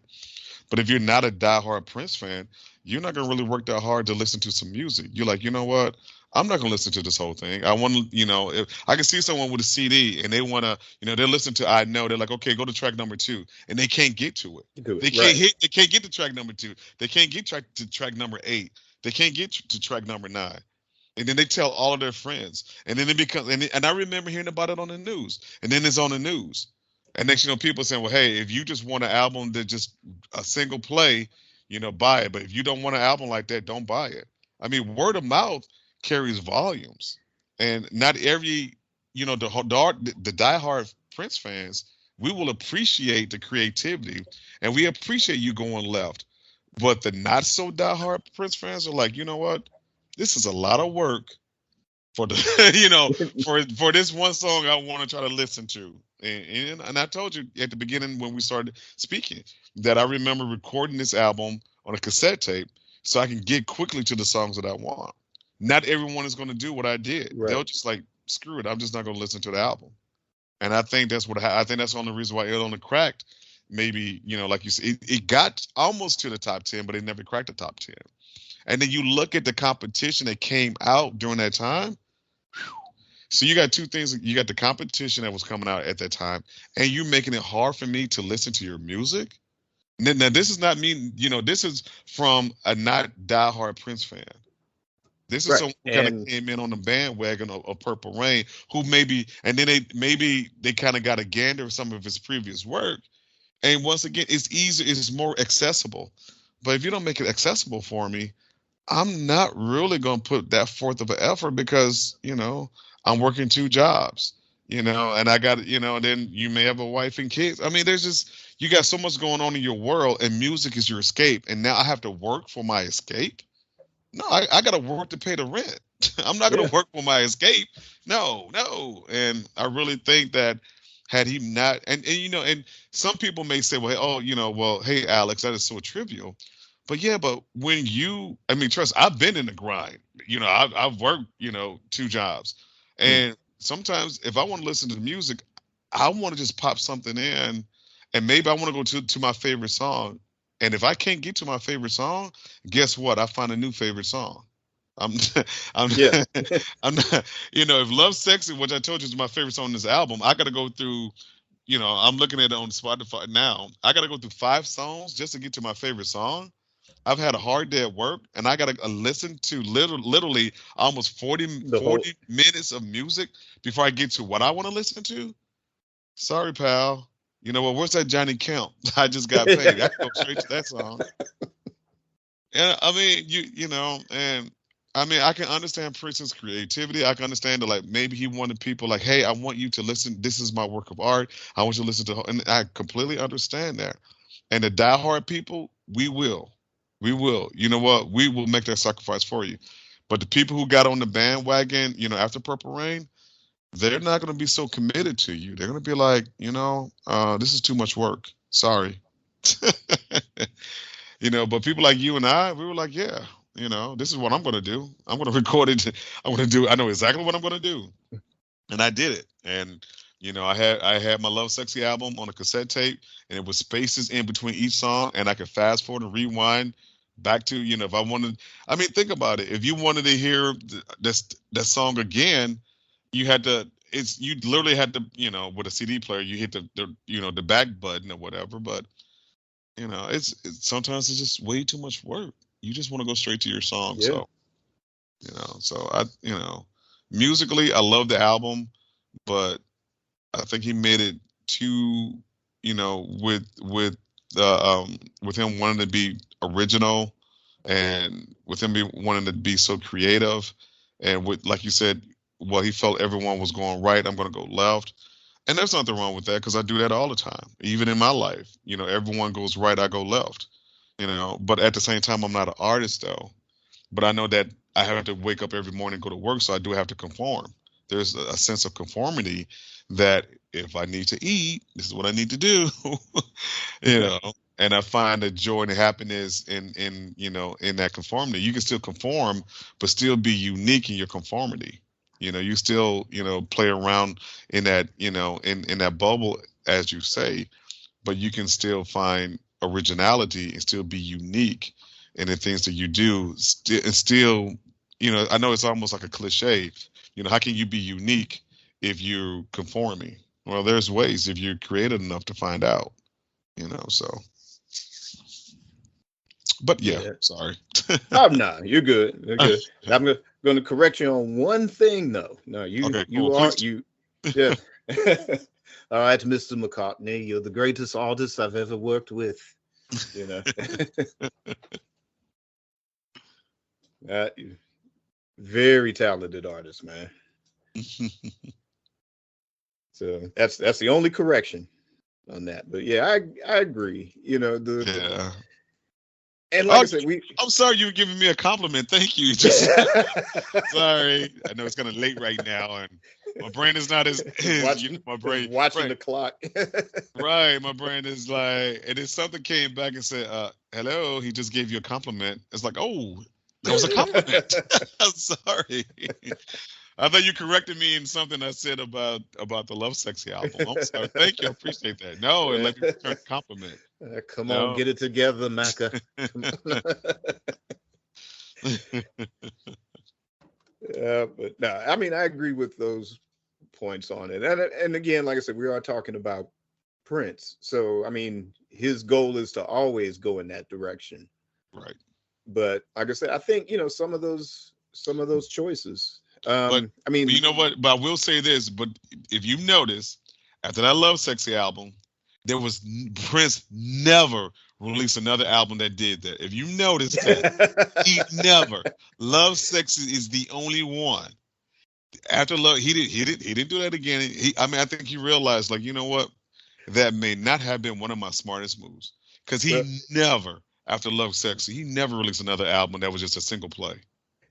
But if you're not a diehard Prince fan, you're not gonna really work that hard to listen to some music. You're like, you know what? I'm not gonna listen to this whole thing. I want to, if I can see someone with a CD and they want to, they're listening to I Know. They're like, okay, go to track number 2, and they can't get to it. They can't Right. They can't get to track number 2. They can't get to track number 8. They can't get to track number 9. And then they tell all of their friends, and then it becomes. And I remember hearing about it on the news, and then it's on the news. And next, people saying, well, hey, if you just want an album that just a single play, buy it. But if you don't want an album like that, don't buy it. I mean, word of mouth carries volumes. And not every, the diehard Prince fans, we will appreciate the creativity, and we appreciate you going left. But the not so diehard Prince fans are like, you know what? This is a lot of work for the for this one song I want to try to listen to. And I told you at the beginning when we started speaking that I remember recording this album on a cassette tape so I can get quickly to the songs that I want. Not everyone is going to do what I did. Right. They'll just like, screw it, I'm just not going to listen to the album. And I think that's what I think that's the only reason why it only cracked. Maybe, like you said, it got almost to the top 10, but it never cracked the top 10. And then you look at the competition that came out during that time. So you got two things. You got the competition that was coming out at that time, and you making it hard for me to listen to your music. Now this is not me, this is from a not diehard Prince fan. This is Right. someone who kind of came in on the bandwagon of Purple Rain, who and then they kind of got a gander of some of his previous work. And once again, it's easier, it's more accessible. But if you don't make it accessible for me, I'm not really going to put that forth of an effort because, I'm working 2 jobs, and I got, then you may have a wife and kids. I mean, you got so much going on in your world and music is your escape. And now I have to work for my escape. No, I got to work to pay the rent. I'm not going to work for my escape. No. And I really think that had he not, and some people may say, well, hey, Alex, that is so trivial. But yeah, but trust, I've been in the grind. I've worked, 2 jobs. And sometimes if I want to listen to the music, I want to just pop something in and maybe I want to go to my favorite song. And if I can't get to my favorite song, guess what? I find a new favorite song. I'm Yeah. I'm not, if Lovesexy, which I told you is my favorite song on this album, I got to go through, I'm looking at it on Spotify now. I got to go through 5 songs just to get to my favorite song. I've had a hard day at work, and I got to listen to literally almost 40 minutes of music before I get to what I want to listen to. Sorry, pal. You know what? Where's that Johnny Kemp? I just got paid. I can go straight to that song. And I mean, I can understand Prince's creativity. I can understand that, like, maybe he wanted people like, hey, I want you to listen. This is my work of art. I want you to listen to, and I completely understand that. And the diehard people, we will. You know what? We will make that sacrifice for you. But the people who got on the bandwagon, after Purple Rain, they're not going to be so committed to you. They're going to be like, this is too much work. Sorry. But people like you and I, we were like, yeah, this is what I'm going to do. I'm going to record it. I know exactly what I'm going to do. And I did it. And, I had my Lovesexy album on a cassette tape, and it was spaces in between each song, and I could fast forward and rewind back to, if I wanted, think about it. If you wanted to hear that song again, you literally had to, with a CD player, you hit the back button or whatever. But, it's sometimes it's just way too much work. You just want to go straight to your song. Yeah. So, musically, I love the album, but I think he made it too, with him wanting to be original and with him wanting to be so creative, and with, like you said, well, he felt everyone was going right, I'm going to go left. And there's nothing wrong with that because I do that all the time. Even in my life, everyone goes right, I go left, but at the same time, I'm not an artist though. But I know that I have to wake up every morning and go to work, so I do have to conform. There's a sense of conformity that if I need to eat, this is what I need to do, and I find the joy and the happiness in that conformity. You can still conform, but still be unique in your conformity. You still, play around in that, in that bubble, as you say, but you can still find originality and still be unique in the things that you do. And still, I know it's almost like a cliche. How can you be unique if you're conforming? Well, there's ways if you're creative enough to find out, so. But yeah. Sorry. Oh, no, you're good. You're good. I'm going to correct you on one thing, though. No, you are. Yeah. All right, Mr. McCartney, you're the greatest artist I've ever worked with. Very talented artist, man. So that's the only correction on that. But yeah, I agree. And like Oh, I said, I'm sorry you were giving me a compliment. Thank you. Just sorry. I know it's kind of late right now, and my brain is not as watching, my brain watching right. the clock. Right. My brain is like, and then something came back and said, hello, he just gave you a compliment. It's like, oh, that was a compliment. I'm sorry. I thought you corrected me in something I said about the Lovesexy album. I'm sorry. Thank you. I appreciate that. No, and let me return a compliment. Come on, No. get it together, Macca. But no, I mean, I agree with those points on it. And again, like I said, we are talking about Prince. So, I mean, his goal is to always go in that direction. Right. But like I said, I think, some of those choices. But I mean, you know what? But I will say this. But if you notice, after that Lovesexy album, there was Prince never released another album that did that. If you notice that, he never. Lovesexy is the only one. After Love, he didn't do that again. I think he realized, like, you know what? That may not have been one of my smartest moves. Because he never, after Lovesexy, he never released another album that was just a single play.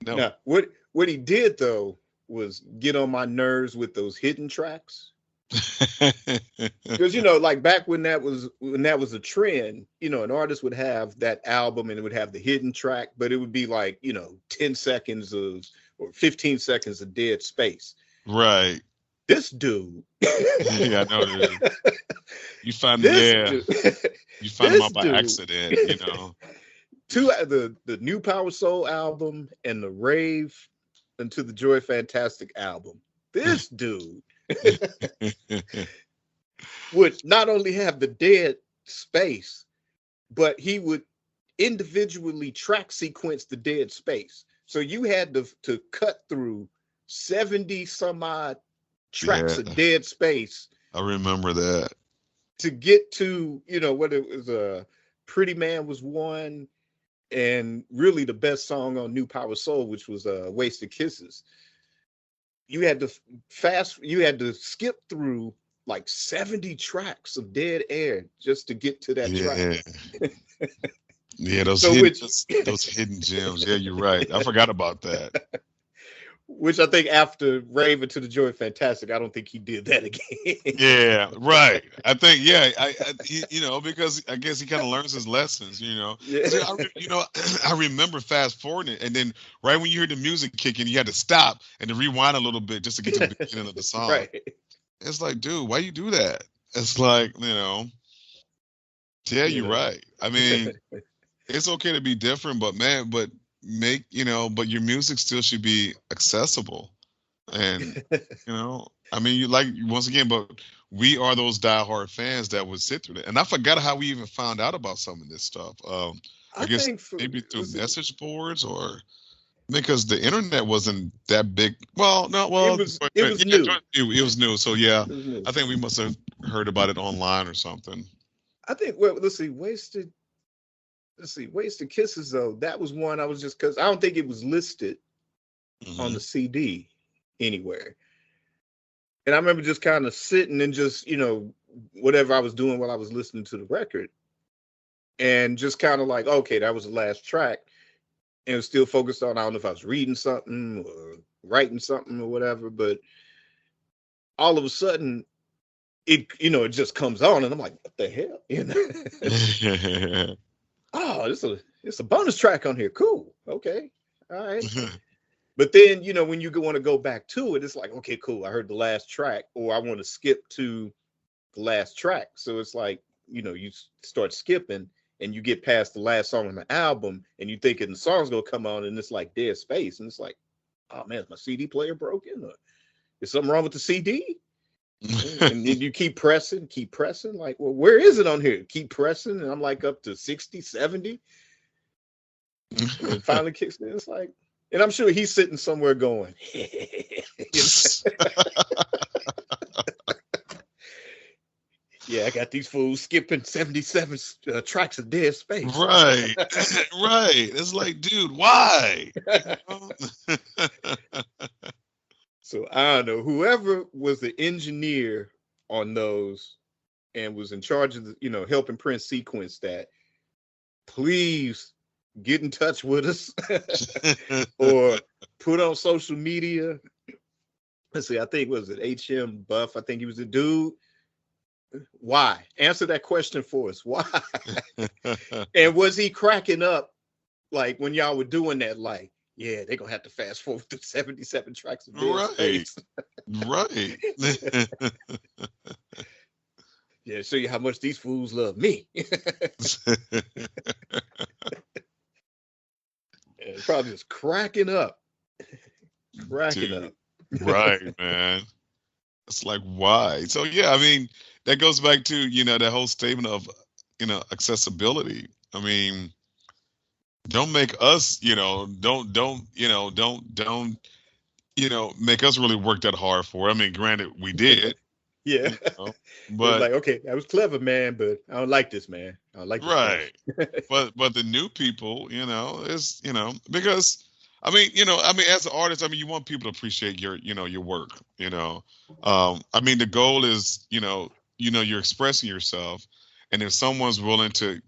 No. Now, what he did though was get on my nerves with those hidden tracks. Because like back when that was a trend, an artist would have that album and it would have the hidden track, but it would be like 10 seconds or 15 seconds of dead space. Right. This dude. Yeah, I know. You find you find him out by accident. Two the New Power Soul album and the Rave Into the Joy Fantastic album. This dude would not only have the dead space, but he would individually track sequence the dead space. So you had to cut through 70 some odd tracks of dead space. I remember that. To get to, what it was, Pretty Man was one, and really the best song on New Power Soul, which was Wasted Kisses. You had to skip through like 70 tracks of dead air just to get to that track. Yeah, those hidden gems. Yeah, you're right. I forgot about that. Which I think after Rave Into the Joy Fantastic, I don't think he did that again. Yeah, right. I think, because I guess he kind of learns his lessons, Yeah. I remember fast forwarding it, and then right when you heard the music kicking, you had to stop and to rewind a little bit just to get to the beginning of the song. Right. It's like, dude, why you do that? It's like, yeah, you're right. I mean, it's okay to be different, but but your music still should be accessible. And, I mean, once again, but we are those diehard fans that would sit through it. And I forgot how we even found out about some of this stuff. I guess maybe through message boards or because the internet wasn't that big. Well, no, it was new. It was new. So, yeah, I think we must have heard about it online or something. I think, let's see, Wasted Kisses, though, that was one I was just, because I don't think it was listed on the CD anywhere. And I remember just kind of sitting and just, whatever I was doing while I was listening to the record. And just kind of like, okay, that was the last track. And it was still focused on, I don't know if I was reading something or writing something or whatever. But all of a sudden, it just comes on. And I'm like, what the hell? Oh, it's a bonus track on here. Cool. Okay. All right. But then, when you want to go back to it, it's like, okay, cool. I heard the last track, or I want to skip to the last track. So it's like, you start skipping and you get past the last song on the album and you thinking the song's going to come on and it's like dead space. And it's like, oh man, is my CD player broken? Or is something wrong with the CD? And then you keep pressing, like, well, where is it on here? Keep pressing, and I'm like up to 60, 70. And it finally kicks in. It's like, and I'm sure he's sitting somewhere going, yeah, I got these fools skipping 77 tracks of dead space. Right. Right. It's like, dude, why? So I don't know, whoever was the engineer on those and was in charge of helping Prince sequence that, please get in touch with us or put on social media. Let's see, I think was it HM Buff? I think he was the dude. Why? Answer that question for us. Why? And was he cracking up like when y'all were doing that? Like, yeah, they're gonna have to fast forward to 77 tracks of dead space. Right. Yeah, show you how much these fools love me. And probably just cracking up. Cracking Dude, up. right, man. It's like, why? So yeah, I mean, that goes back to, that whole statement of, accessibility. I mean, don't make us, make us really work that hard for it. I mean, granted, we did, Yeah. you know, It's but like, okay, that was clever, man, but I don't like this, man. I don't like this right. stuff. But the new people, is, because as an artist, I mean, you want people to appreciate your work, I mean, the goal is, you're expressing yourself, and if someone's willing to,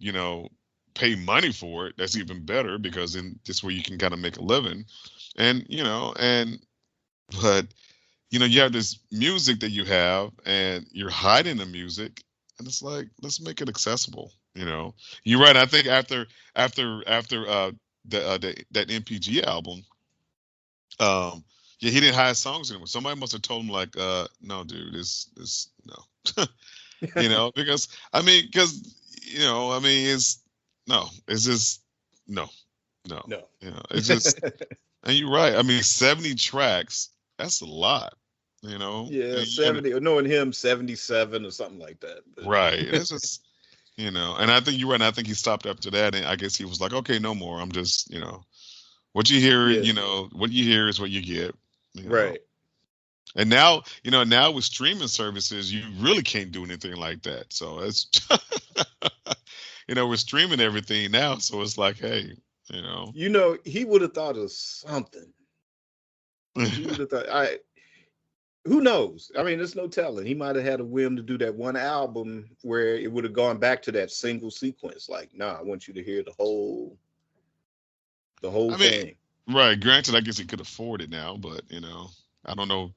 pay money for it, that's even better, because then this way you can kind of make a living. And, but you have this music that you have, and you're hiding the music, and it's like, let's make it accessible. You're right. I think after that MPG album, yeah, he didn't hide songs anymore. Somebody must have told him, like, no, dude, this no, because it's no, it's just no, no, No. it's just, and you're right. I mean, 70 tracks, that's a lot, Yeah, and 70, or knowing him 77 or something like that. But right. It's just, and I think you're right. And I think he stopped after that, and I guess he was like, okay, no more. I'm just, what you hear, yeah, what you hear is what you get, right. And now, now with streaming services, you really can't do anything like that. So it's, we're streaming everything now. So it's like, hey, He would have thought of something. He would have thought, who knows? I mean, there's no telling. He might have had a whim to do that one album where it would have gone back to that single sequence. Like, nah, I want you to hear the whole I mean, thing. right. Granted, I guess he could afford it now, but I don't know.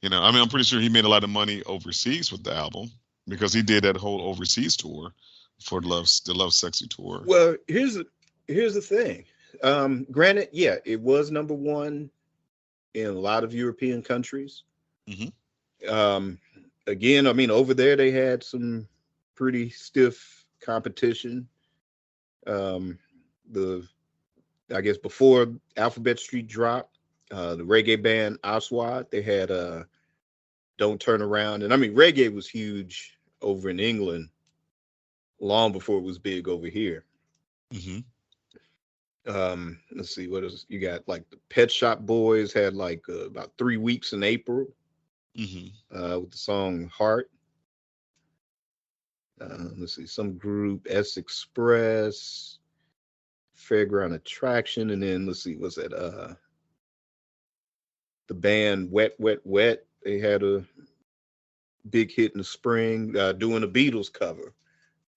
I mean, I'm pretty sure he made a lot of money overseas with the album, because he did that whole overseas tour for the Lovesexy tour. Well, here's the thing. Granted, yeah, it was number one in a lot of European countries. Mm-hmm. Again, I mean, over there they had some pretty stiff competition. I guess before Alphabet Street dropped, the reggae band Aswad, they had Don't Turn Around. And I mean, reggae was huge over in England long before it was big over here. Mm-hmm. Let's see, what else you got? Like the Pet Shop Boys had like about 3 weeks in April. Mm-hmm. With the song Heart. Let's see, some group, S Express, Fairground Attraction, and then let's see, what's that? The band Wet Wet Wet. They had a big hit in the spring, doing a Beatles cover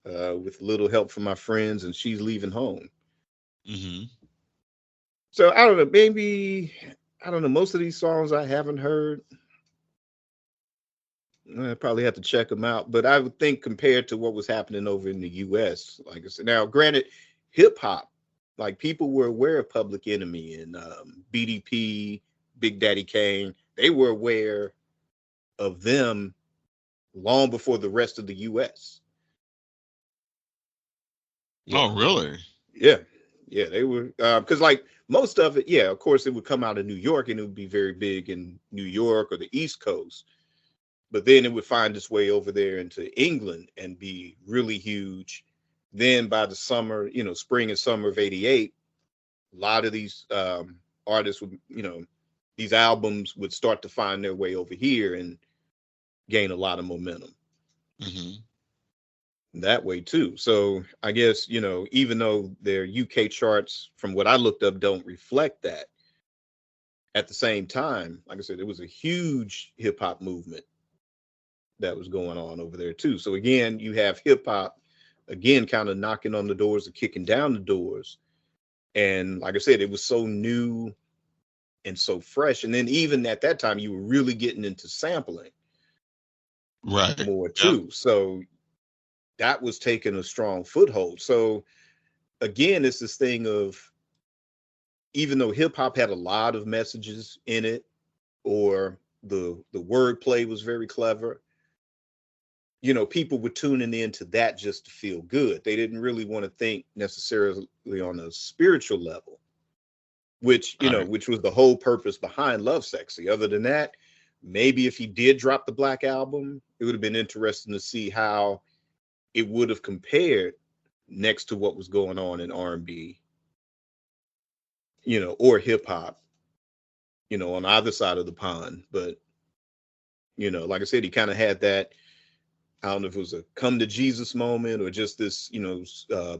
with a little help from my friends, and She's Leaving Home. Mm-hmm. So I don't know, maybe, I don't know, most of these songs I haven't heard. I probably have to check them out, but I would think compared to what was happening over in the U.S., like I said, now granted, hip hop, like people were aware of Public Enemy and BDP, Big Daddy Kane. They were aware of them long before the rest of the U.S. Yeah. Oh, really? Yeah, they were, because like most of it, yeah, of course, it would come out of New York and it would be very big in New York or the East Coast. But then it would find its way over there into England and be really huge. Then by the summer, spring and summer of '88, a lot of these artists would, these albums would start to find their way over here and gain a lot of momentum. Mm-hmm. That way too. So I guess, even though their UK charts, from what I looked up, don't reflect that, at the same time, like I said, it was a huge hip hop movement that was going on over there too. So again, you have hip hop again kind of knocking on the doors or kicking down the doors And like I said, it was so new and so fresh. And then even at that time, you were really getting into sampling Right. more Yep. too. So that was taking a strong foothold. So again, it's this thing of, even though hip hop had a lot of messages in it, or the wordplay was very clever, people were tuning into that just to feel good. They didn't really want to think necessarily on a spiritual level, which Right. which was the whole purpose behind Lovesexy. Other than that, maybe if he did drop the Black Album, it would have been interesting to see how it would have compared next to what was going on in R&B, or hip hop, on either side of the pond. But like I said, he kind of had that, I don't know if it was a come to Jesus moment or just this,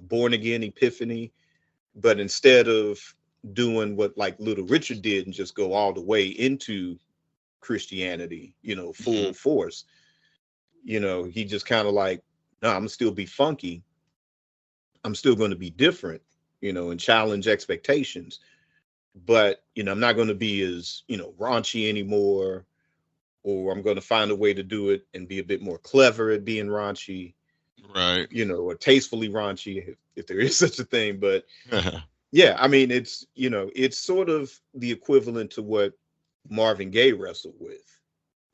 born again epiphany. But instead of doing what like Little Richard did and just go all the way into Christianity, Hmm. full force, he just kind of like, no, I'm gonna still be funky. I'm still going to be different, and challenge expectations. But, I'm not going to be as, raunchy anymore, or I'm going to find a way to do it and be a bit more clever at being raunchy, Right. or tastefully raunchy, if there is such a thing. But yeah, I mean, it's sort of the equivalent to what Marvin Gaye wrestled with.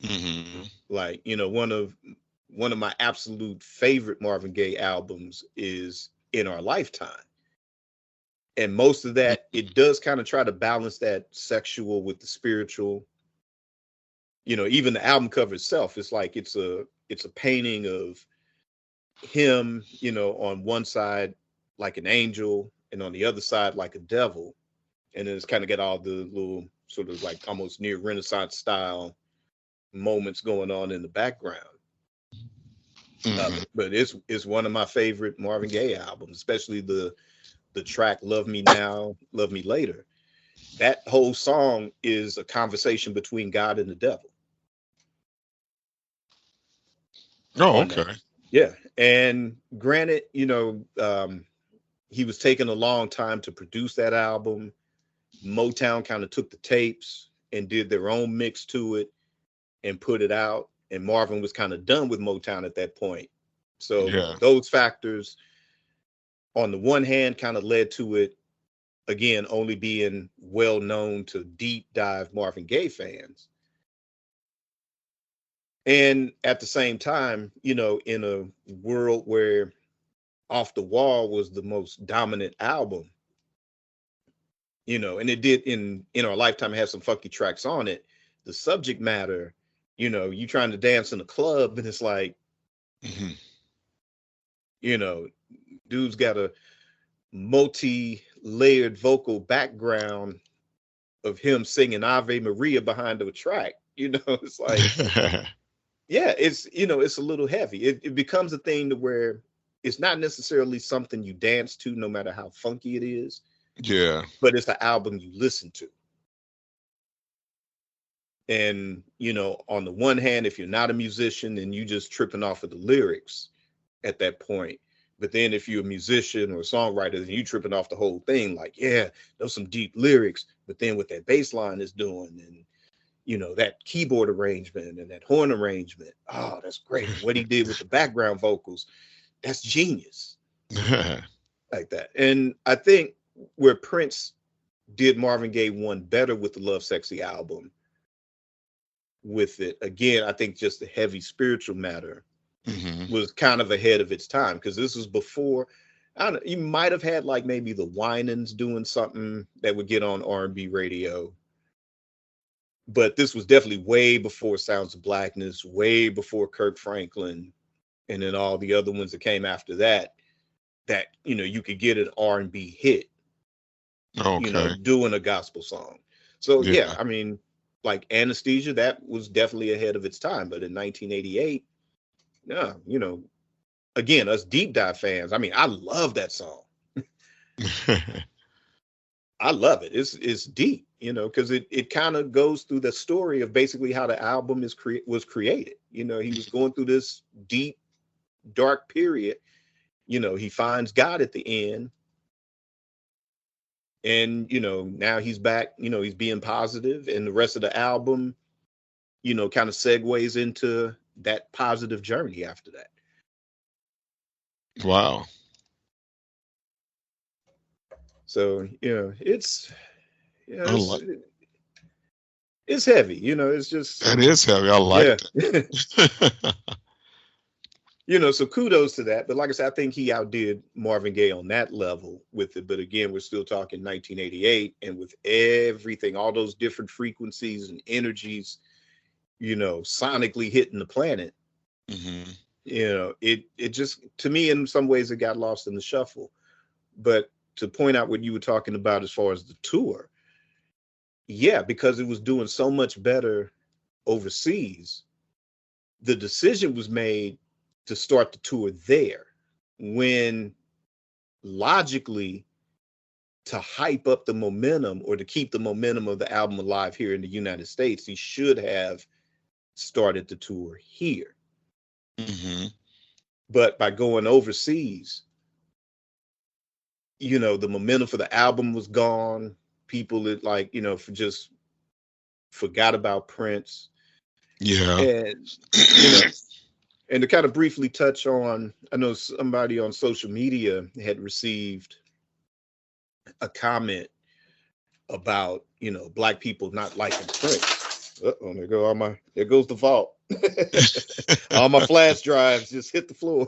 Hmm. Like, one of my absolute favorite Marvin Gaye albums is In Our Lifetime. And most of that, it does kind of try to balance that sexual with the spiritual. Even the album cover itself, it's like it's a painting of him, on one side like an angel, and on the other side like a devil. And then it's kind of got all the little sort of like almost near Renaissance style moments going on in the background of Hmm. it. But it's one of my favorite Marvin Gaye albums, especially the track "Love Me Now, Love Me Later." That whole song is a conversation between God and the devil Oh, on that. okay. Yeah. And granted, he was taking a long time to produce that album. Motown kind of took the tapes and did their own mix to it and put it out. And Marvin was kind of done with Motown at that point. So Yeah. those factors, on the one hand, kind of led to it, again, only being well known to deep dive Marvin Gaye fans. And at the same time, in a world where Off the Wall was the most dominant album, and it did in our lifetime have some funky tracks on it. The subject matter, you trying to dance in a club and it's like, Hmm. you know, dude's got a multi-layered vocal background of him singing Ave Maria behind the track. It's like, yeah, it's a little heavy. It becomes a thing to where it's not necessarily something you dance to, no matter how funky it is, Yeah. but it's the album you listen to. And, on the one hand, if you're not a musician, then you just tripping off of the lyrics at that point. But then if you're a musician or a songwriter, then you tripping off the whole thing, like, yeah, those some deep lyrics. But then what that bass line is doing, and that keyboard arrangement and that horn arrangement, oh, that's great. And what he did with the background vocals, that's genius, like that. And I think where Prince did Marvin Gaye one better with the Lovesexy album, with it again, I think just the heavy spiritual matter Hmm. was kind of ahead of its time, because this was before, I don't know, you might have had like maybe the Winans doing something that would get on R&B radio, but this was definitely way before Sounds of Blackness, way before Kirk Franklin, and then all the other ones that came after that, that you could get an R&B hit, Okay. doing a gospel song. So yeah, Yeah. I mean, like Anesthesia, that was definitely ahead of its time. But in 1988, yeah, again, us deep dive fans, I mean, I love that song. I love it. It's deep, because it kind of goes through the story of basically how the album was created. He was going through this deep, dark period. He finds God at the end, And, now he's back, he's being positive, and the rest of the album, kind of segues into that positive journey after that. Wow. So, I like it's heavy, it's just, that is heavy. I yeah. like that. So kudos to that. But like I said, I think he outdid Marvin Gaye on that level with it. But again, we're still talking 1988, and with everything, all those different frequencies and energies, sonically hitting the planet, Mm-hmm. it just, to me, in some ways, it got lost in the shuffle. But to point out what you were talking about as far as the tour, yeah, because it was doing so much better overseas, the decision was made to start the tour there, when logically, to hype up the momentum or to keep the momentum of the album alive here in the United States, he should have started the tour here. Mm-hmm. But by going overseas, the momentum for the album was gone. People that just forgot about Prince. Yeah. And, and to kind of briefly touch on, I know somebody on social media had received a comment about, Black people not liking Prince. There goes the vault. All my flash drives just hit the floor.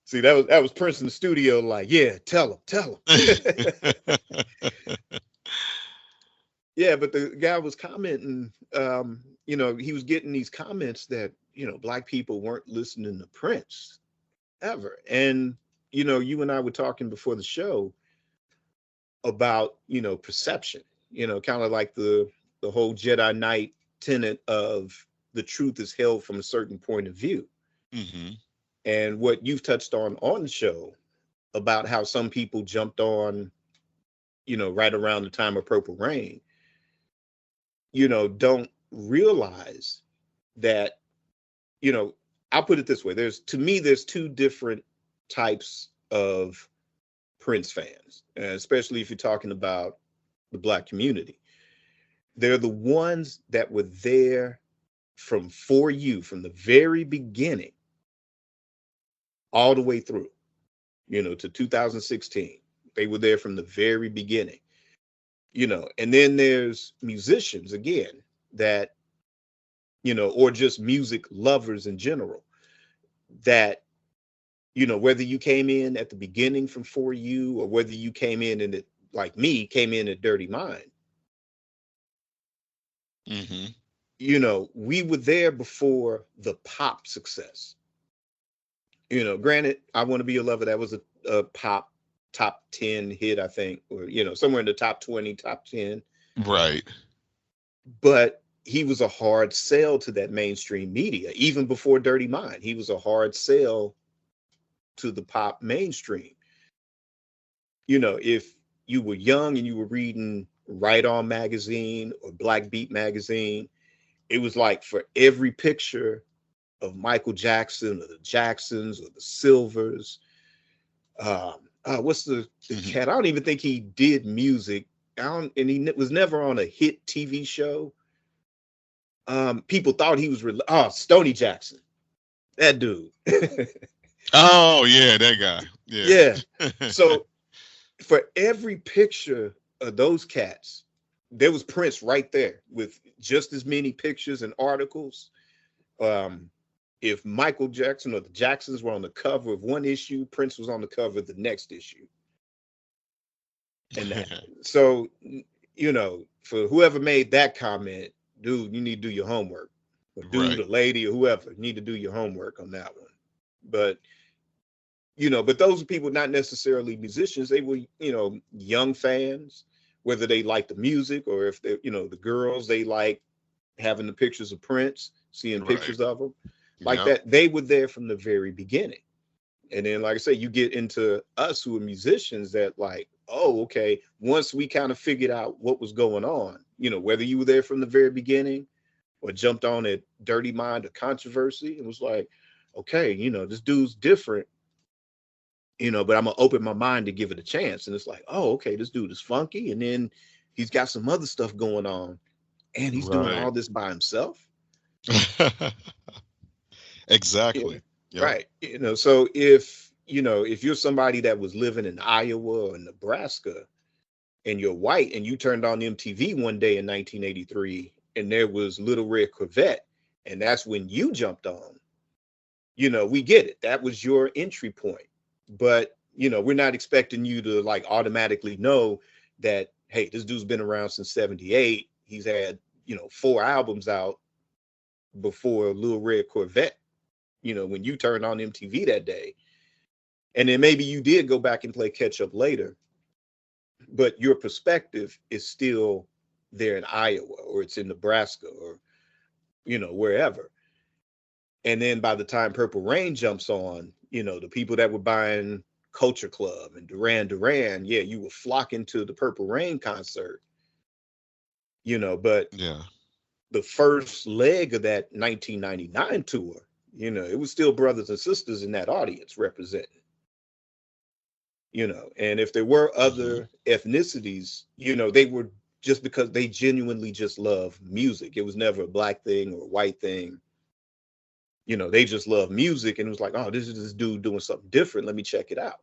See, that was Prince in the studio, like, yeah, tell him. Yeah, but the guy was commenting, he was getting these comments that, Black people weren't listening to Prince ever. And, you and I were talking before the show about, perception, kind of like the whole Jedi Knight tenet of the truth is held from a certain point of view. Mm-hmm. And what you've touched on the show about how some people jumped on, right around the time of Purple Rain, don't realize that, I'll put it this way. There's two different types of Prince fans, especially if you're talking about the Black community. They're the ones that were there from For You, from the very beginning, all the way through, to 2016. They were there from the very beginning, and then there's musicians, again, that, or just music lovers in general, that, whether you came in at the beginning from For You, or whether you came in and it, like me, came in at Dirty Mind, Mm-hmm. we were there before the pop success. Granted, I Want to Be Your Lover, that was a pop top 10 hit, I think, or, somewhere in the top 20, top 10. Right. But he was a hard sell to that mainstream media. Even before Dirty Mind, he was a hard sell to the pop mainstream. If you were young and you were reading Right On magazine or Black Beat magazine, it was like for every picture of Michael Jackson or the Jacksons or the Silvers, what's the Mm-hmm. cat? I don't even think he did music. And he was never on a hit TV show. People thought he was Stoney Jackson, that dude. Oh yeah, that guy. Yeah. So for every picture of those cats, there was Prince right there with just as many pictures and articles. If Michael Jackson or the Jacksons were on the cover of one issue, Prince was on the cover of the next issue. And that, so, for whoever made that comment, dude, you need to do your homework. Or dude, Right. or lady, or whoever, you need to do your homework on that one. But, but those are people not necessarily musicians. They were, young fans, whether they like the music or if they're, the girls, they like having the pictures of Prince, seeing Right. pictures of him. Like Yep. that, they were there from the very beginning. And then, like I say, you get into us who are musicians that like, oh, okay, once we kind of figured out what was going on, whether you were there from the very beginning or jumped on at Dirty Mind or Controversy, it was like, okay, this dude's different. but I'm gonna open my mind to give it a chance. And it's like, oh, okay, this dude is funky, and then he's got some other stuff going on, and he's doing Right. all this by himself. You know, Exactly. Yep. right? So if you're somebody that was living in Iowa or Nebraska, and you're white, and you turned on MTV one day in 1983, and there was Little Red Corvette, and that's when you jumped on. We get it. That was your entry point. But, we're not expecting you to like automatically know that, hey, this dude's been around since 78. He's had, 4 albums out before Little Red Corvette, when you turned on MTV that day. And then maybe you did go back and play catch up later, but your perspective is still there in Iowa, or it's in Nebraska, or, wherever. And then by the time Purple Rain jumps on, the people that were buying Culture Club and Duran Duran, yeah, you were flocking to the Purple Rain concert, but Yeah. the first leg of that 1999 tour, it was still brothers and sisters in that audience representing, and if there were Hmm. other ethnicities, they were just because they genuinely just love music. It was never a black thing or a white thing. They just love music, and it was like, oh, this is this dude doing something different. Let me check it out,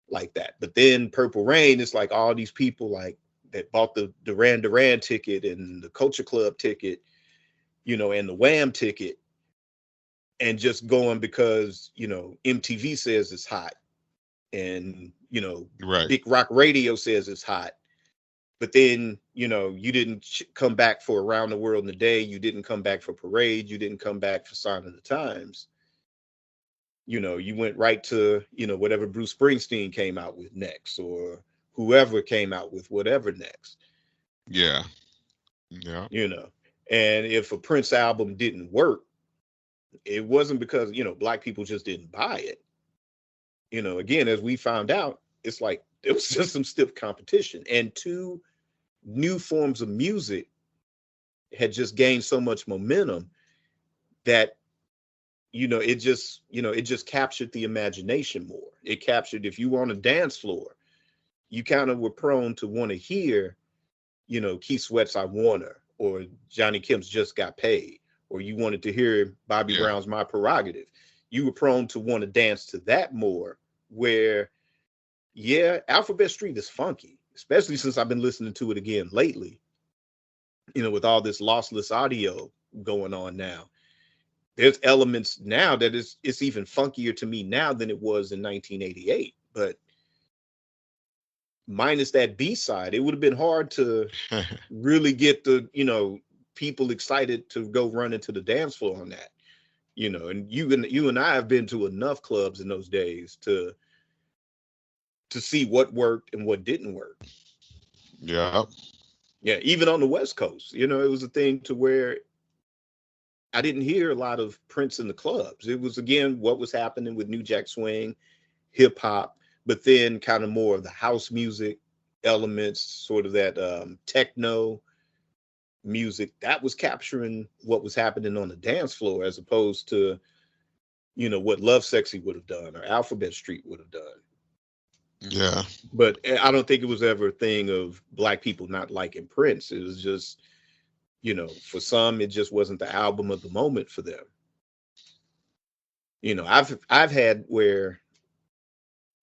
like that. But then Purple Rain, it's like all these people like that bought the Duran Duran ticket and the Culture Club ticket, and the Wham ticket, and just going because MTV says it's hot, and Right. Big Rock Radio says it's hot. But then you didn't come back for Around the World in a Day. You didn't come back for Parade. You didn't come back for Sign of the Times. You went right to whatever Bruce Springsteen came out with next, or whoever came out with whatever next. Yeah. Yeah. you know and if a Prince album didn't work, it wasn't because black people just didn't buy it. Again, as we found out, it's like it was just some stiff competition, and two new forms of music had just gained so much momentum that it just captured the imagination more. It captured, if you were on a dance floor, you kind of were prone to want to hear Keith Sweat's I Want Her, or Johnny Kim's Just Got Paid, or you wanted to hear Bobby Yeah. Brown's My Prerogative. You were prone to want to dance to that more, where, yeah, Alphabet Street is funky, especially since I've been listening to it again lately, with all this lossless audio going on now. There's elements now that it's even funkier to me now than it was in 1988. But minus that B side, it would have been hard to really get the people excited to go run into the dance floor on that. And you and I have been to enough clubs in those days to see what worked and what didn't work. Yeah. Yeah, even on the West Coast, it was a thing to where I didn't hear a lot of Prince in the clubs. It was, again, what was happening with New Jack Swing, hip hop, but then kind of more of the house music elements, sort of that techno music that was capturing what was happening on the dance floor, as opposed to what Lovesexy would have done or Alphabet Street would have done. Yeah. But I don't think it was ever a thing of black people not liking Prince. It was just, for some, it just wasn't the album of the moment for them. I've had where,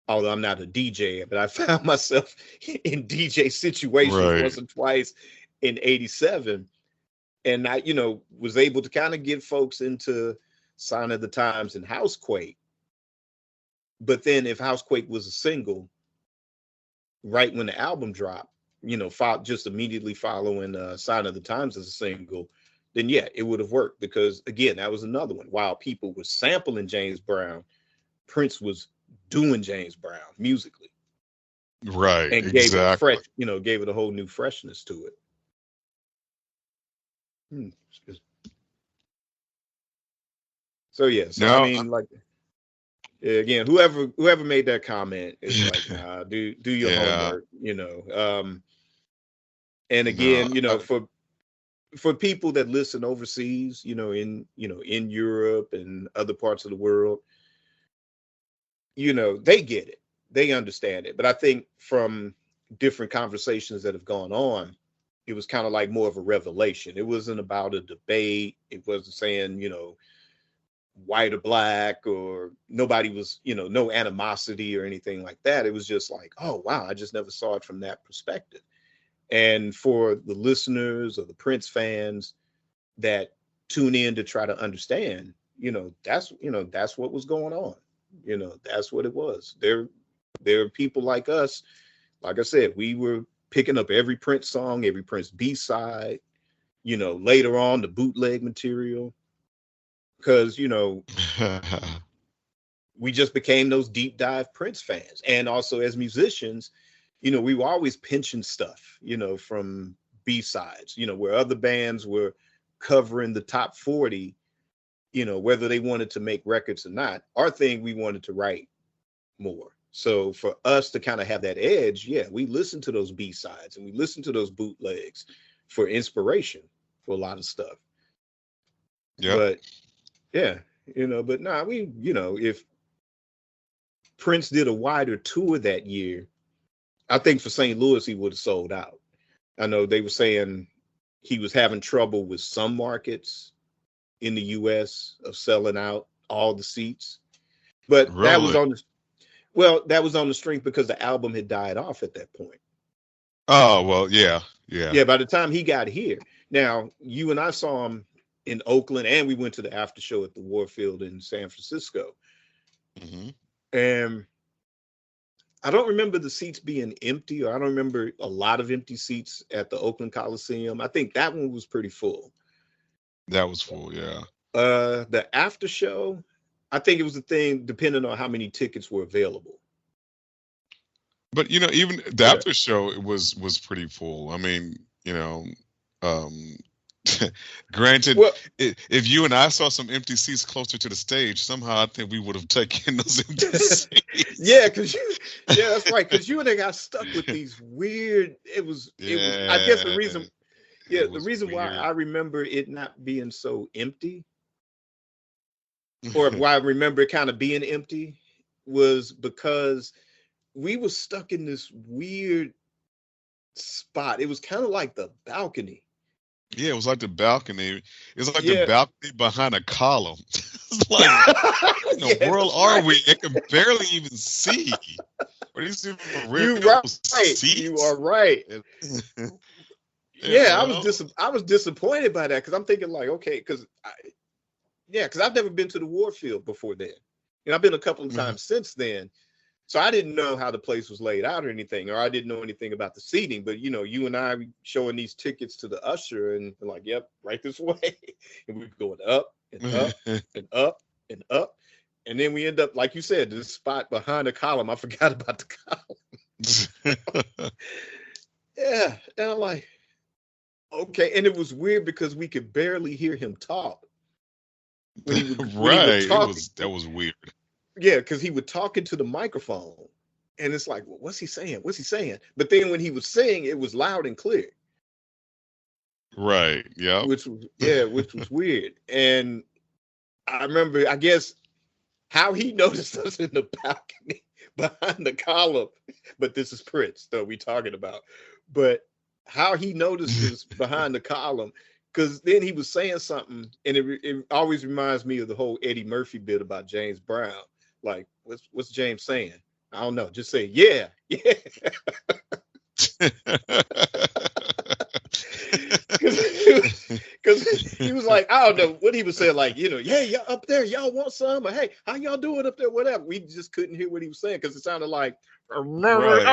although I'm not a DJ, but I found myself in DJ situations Right. once or twice in '87, and I, was able to kind of get folks into Sign of the Times and Housequake. But then if Housequake was a single, right when the album dropped, just immediately following Sign of the Times as a single, then yeah, it would have worked, because again, that was another one. While people were sampling James Brown, Prince was doing James Brown musically, Right. and gave it a fresh, Exactly. gave it a whole new freshness to it. Hmm. So yeah, so I No. mean, like, again, whoever made that comment, it's like, nah, do your Yeah. homework. And No. again, for people that listen overseas, in Europe and other parts of the world, they get it, they understand it. But I think from different conversations that have gone on, it was kind of like more of a revelation. It wasn't about a debate. It wasn't saying, white or black, or nobody was, no animosity or anything like that. It was just like, oh, wow, I just never saw it from that perspective. And for the listeners or the Prince fans that tune in to try to understand, that's what was going on. That's what it was. There are people like us. Like I said, we were picking up every Prince song, every Prince B-side, later on the bootleg material, because, we just became those deep dive Prince fans. And also as musicians, we were always pinching stuff, from B-sides, where other bands were covering the top 40, whether they wanted to make records or not. Our thing, we wanted to write more. So for us to kind of have that edge, we listened to those B-sides and we listened to those bootlegs for inspiration for a lot of stuff. Yeah. But but nah, if Prince did a wider tour that year, I think for St. Louis, he would have sold out. I know they were saying he was having trouble with some markets in the US of selling out all the seats, but really? that was on the strength because the album had died off at that point. Oh, well, yeah. By the time he got here, now you and I saw him in Oakland, and we went to the after show at the Warfield in San Francisco. Mm-hmm. And I don't remember the seats being empty, or I don't remember a lot of empty seats at the Oakland Coliseum. I think that one was pretty full. That was full, yeah. The after show, I think it was the thing, depending on how many tickets were available. But even the after show, it was pretty full. I mean, granted, if you and I saw some empty seats closer to the stage, somehow I think we would have taken those empty seats. That's right. Because you and I got stuck with these weird. It was. I guess the reason. Yeah, the reason why I remember it not being so empty, or why I remember it kind of being empty, was because we were stuck in this weird spot. It was kind of like the balcony. Yeah, it was like the balcony. It was like the balcony behind a column. It's like, what in the world are we? I can barely even see. What are these real seats? You are right. I was disappointed by that, because I'm thinking like, okay, because I've never been to the Warfield before then. I've been a couple of times since then. So I didn't know how the place was laid out or anything, or I didn't know anything about the seating. But, you and I showing these tickets to the usher, and like, yep, right this way. And we're going up and up and up and up. And then we end up, like you said, this spot behind the column. I forgot about the column. And I'm like, okay. And it was weird because we could barely hear him talk. When he would, that was weird. Yeah, because he would talk into the microphone, and it's like, well, what's he saying? What's he saying? But then when he was saying, it was loud and clear. Right. Yeah. Which was weird. And I remember, I guess, how he noticed us in the balcony behind the column. But this is Prince, though, we talking about. But how he noticed us behind the column, because then he was saying something, and it always reminds me of the whole Eddie Murphy bit about James Brown. Like, what's James saying? I don't know. Just say, yeah. Because he was like, I don't know what he was saying. Like, yeah, y'all up there, y'all want some? Or hey, how y'all doing up there? Whatever. We just couldn't hear what he was saying because it sounded like. Right.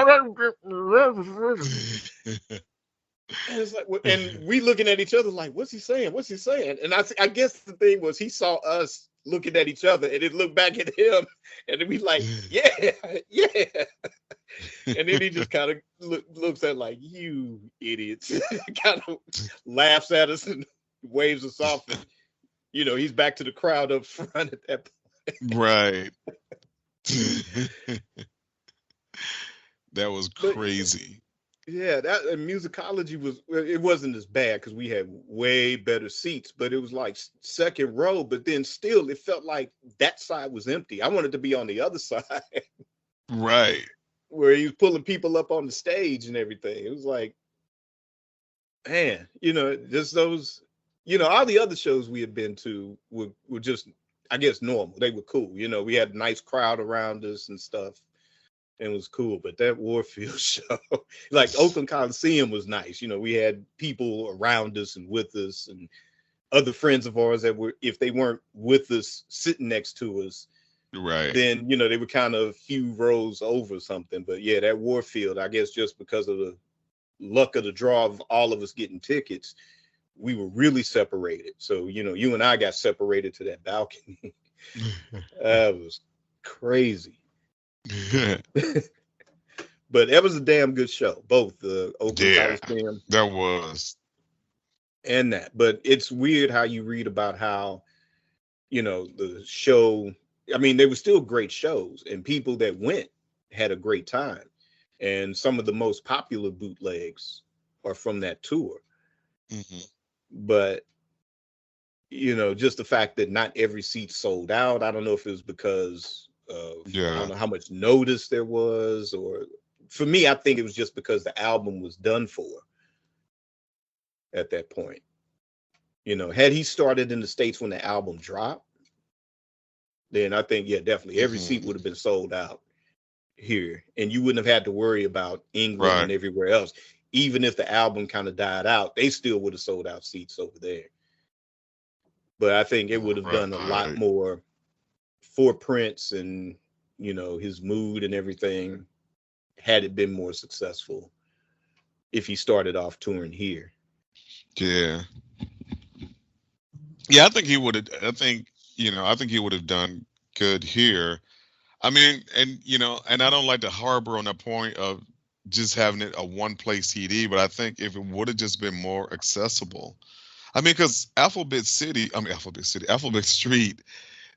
And it's like, and we looking at each other like, what's he saying? What's he saying? And I guess the thing was, he saw us looking at each other, and it looked back at him, and then we like, yeah. And then he just kind of looks at like, you idiots, kind of laughs at us and waves us off. And, he's back to the crowd up front at that point. Right. That was crazy. Yeah, that and musicology it wasn't as bad because we had way better seats, but it was like second row. But then still, it felt like that side was empty. I wanted to be on the other side Right. where he was pulling people up on the stage and everything. It was like, man, just those, all the other shows we had been to were just, I guess, normal. They were cool. We had a nice crowd around us and stuff. And it was cool. But that Warfield show, like Oakland Coliseum was nice. We had people around us and with us and other friends of ours that were, if they weren't with us, sitting next to us, Right. then, they were kind of a few rows over something. But yeah, that Warfield, I guess just because of the luck of the draw of all of us getting tickets, we were really separated. So, you and I got separated to that balcony. That was crazy. But that was a damn good show, both the Oakland Coliseum that was and that. But it's weird how you read about how, the show, I mean, they were still great shows and people that went had a great time. And some of the most popular bootlegs are from that tour. Mm-hmm. But, just the fact that not every seat sold out. I don't know if it was because of, I don't know how much notice there was, or for me, I think it was just because the album was done for at that point. Had he started in the States when the album dropped, then I think, yeah, definitely every seat would have been sold out here. And you wouldn't have had to worry about England and everywhere else. Even if the album kind of died out, they still would have sold out seats over there. But I think it would have done a lot more for Prince and, his mood and everything, had it been more successful if he started off touring here. Yeah. Yeah, I think he would have. I think he would have done good here. I mean, and and I don't like to harbor on the point of just having it a one-place CD, but I think if it would have just been more accessible. I mean, because Alphabet Street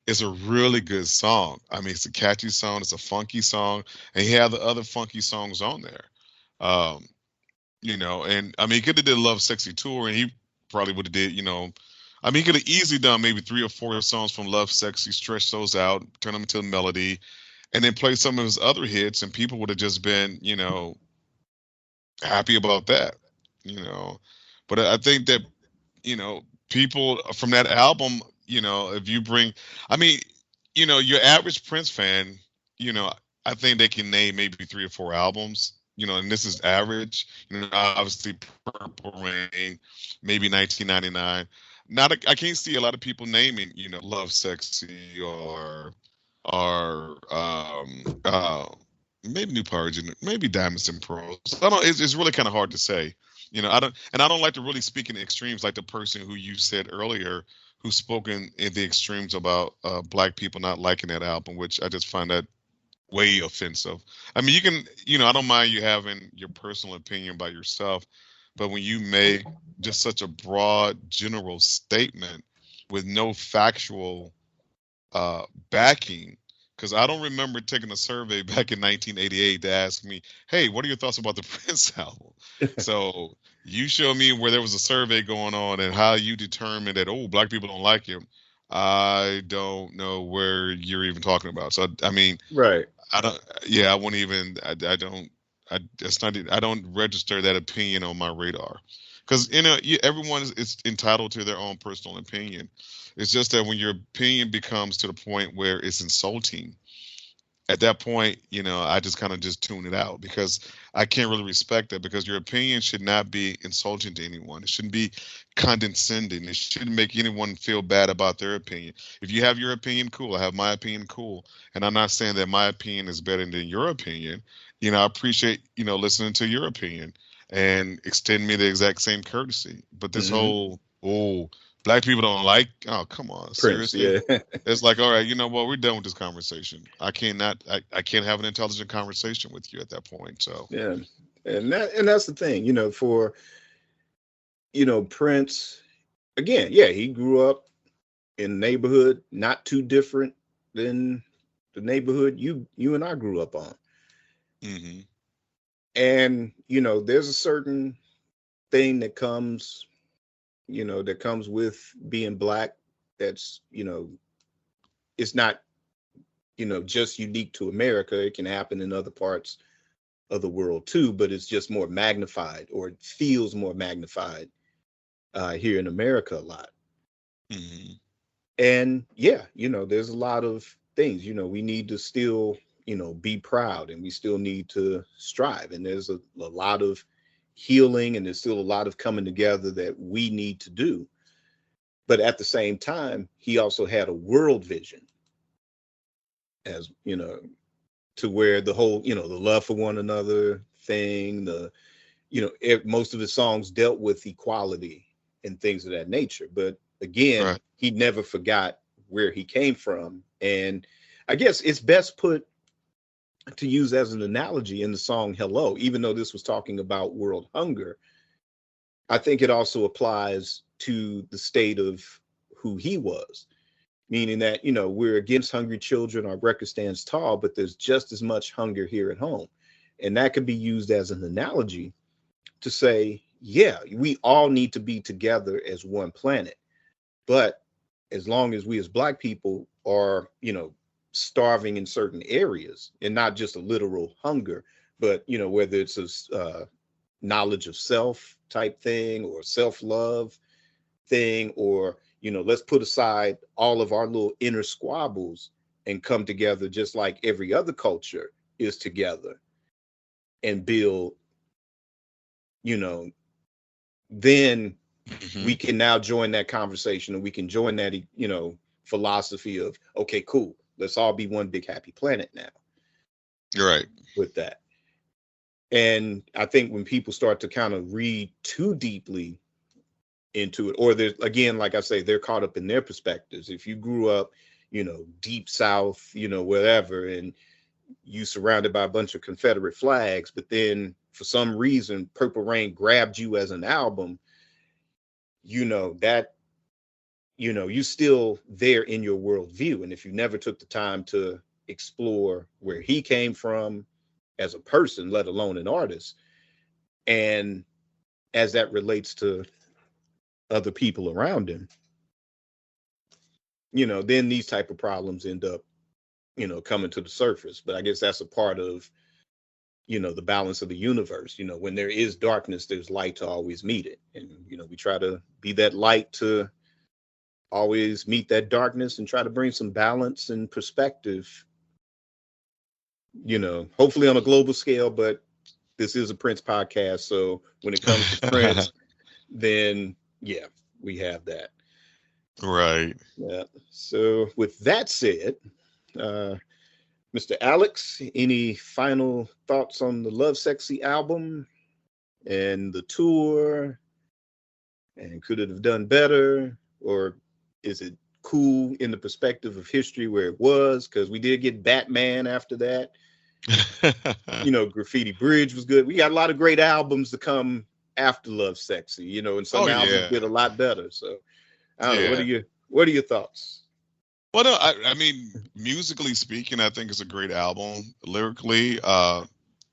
is a really good song. I mean, it's a catchy song, it's a funky song, and he had the other funky songs on there. And I mean, he could have did Lovesexy Tour, and he probably would have did, I mean, he could have easily done maybe 3 or 4 songs from Lovesexy, stretch those out, turn them into a melody, and then play some of his other hits, and people would have just been, happy about that, But I think that, people from that album, if you bring, I mean, your average Prince fan, I think they can name maybe 3 or 4 albums, and this is average, obviously Purple Rain, maybe 1999. I can't see a lot of people naming, Lovesexy or maybe New Purge, maybe Diamonds and Pearls. I don't. It's really kind of hard to say. I don't like to really speak in the extremes, like the person who you said earlier, who's spoken in the extremes about Black people not liking that album, which I just find that way offensive. I mean, you can, I don't mind you having your personal opinion by yourself, but when you make just such a broad, general statement with no factual backing, because I don't remember taking a survey back in 1988 to ask me, hey, what are your thoughts about the Prince album? So you show me where there was a survey going on and how you determined that, oh, Black people don't like him. I don't know where you're even talking about. So, I mean, right. I don't, yeah, I won't even, I don't, it's not, I don't register that opinion on my radar. Because, everyone is entitled to their own personal opinion. It's just that when your opinion becomes to the point where it's insulting, at that point, I just kind of just tune it out, because I can't really respect that, because your opinion should not be insulting to anyone. It shouldn't be condescending. It shouldn't make anyone feel bad about their opinion. If you have your opinion, cool. I have my opinion, cool. And I'm not saying that my opinion is better than your opinion. I appreciate, listening to your opinion and extend me the exact same courtesy. But this whole, Black people don't like, oh, come on, Prince, seriously? yeah. It's like, all right, you know what, we're done with this conversation. I can't have an intelligent conversation with you at that point. So yeah, and that's the thing, for Prince, again, yeah, he grew up in a neighborhood not too different than the neighborhood you and I grew up on. mm-hmm. And, there's a certain thing that comes, that comes with being Black. That's, it's not, just unique to America. It can happen in other parts of the world too, but it's just more magnified, or it feels more magnified here in America a lot. Hmm. And yeah, there's a lot of things, we need to still, be proud, and we still need to strive. And there's a lot of healing, and there's still a lot of coming together that we need to do. But at the same time, he also had a world vision, as to where the whole, the love for one another thing, most of his songs dealt with equality and things of that nature. But again, Right. he never forgot where he came from. And I guess it's best put to use as an analogy in the song Hello. Even though this was talking about world hunger, I think it also applies to the state of who he was, meaning that, we're against hungry children, our record stands tall, but there's just as much hunger here at home. And that could be used as an analogy to say, yeah, we all need to be together as one planet. But as long as we as Black people are, starving in certain areas, and not just a literal hunger, but, whether it's a knowledge of self type thing, or self-love thing, or, let's put aside all of our little inner squabbles and come together just like every other culture is together and build, you know, then Hmm. we can now join that conversation, and we can join that, philosophy of, okay, cool, let's all be one big happy planet now You're right. with that. And I think when people start to kind of read too deeply into it, or there's, again, like I say, they're caught up in their perspectives. If you grew up, deep South, whatever, and you surrounded by a bunch of Confederate flags, but then for some reason Purple Rain grabbed you as an album, that, you still there in your worldview. And if you never took the time to explore where he came from as a person, let alone an artist, and as that relates to other people around him, then these type of problems end up, coming to the surface. But I guess that's a part of, the balance of the universe. When there is darkness, there's light to always meet it. And, we try to be that light to always meet that darkness, and try to bring some balance and perspective, hopefully on a global scale. But this is a Prince podcast. So when it comes to Prince, then yeah, we have that. Right. Yeah. So with that said, uh, Mr. Alex, any final thoughts on the Lovesexy album and the tour? And could it have done better? Or is it cool in the perspective of history where it was? Because we did get Batman after that. Graffiti Bridge was good. We got a lot of great albums to come after Lovesexy, and some Oh albums yeah. did a lot better. So I don't know. Yeah. What are your thoughts? Well, no, I mean, musically speaking, I think it's a great album. Lyrically, I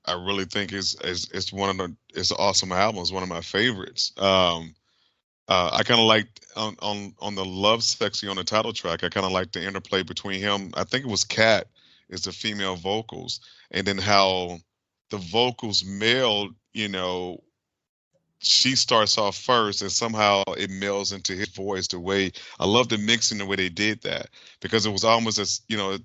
really think it's one of it's an awesome album. It's one of my favorites. I kind of liked on the Love Sexy on the title track. I kind of like the interplay between him. I think it was Kat is the female vocals, and then how the vocals meld. She starts off first, and somehow it melds into his voice. The way I love the mixing, the way they did that, because it was almost as I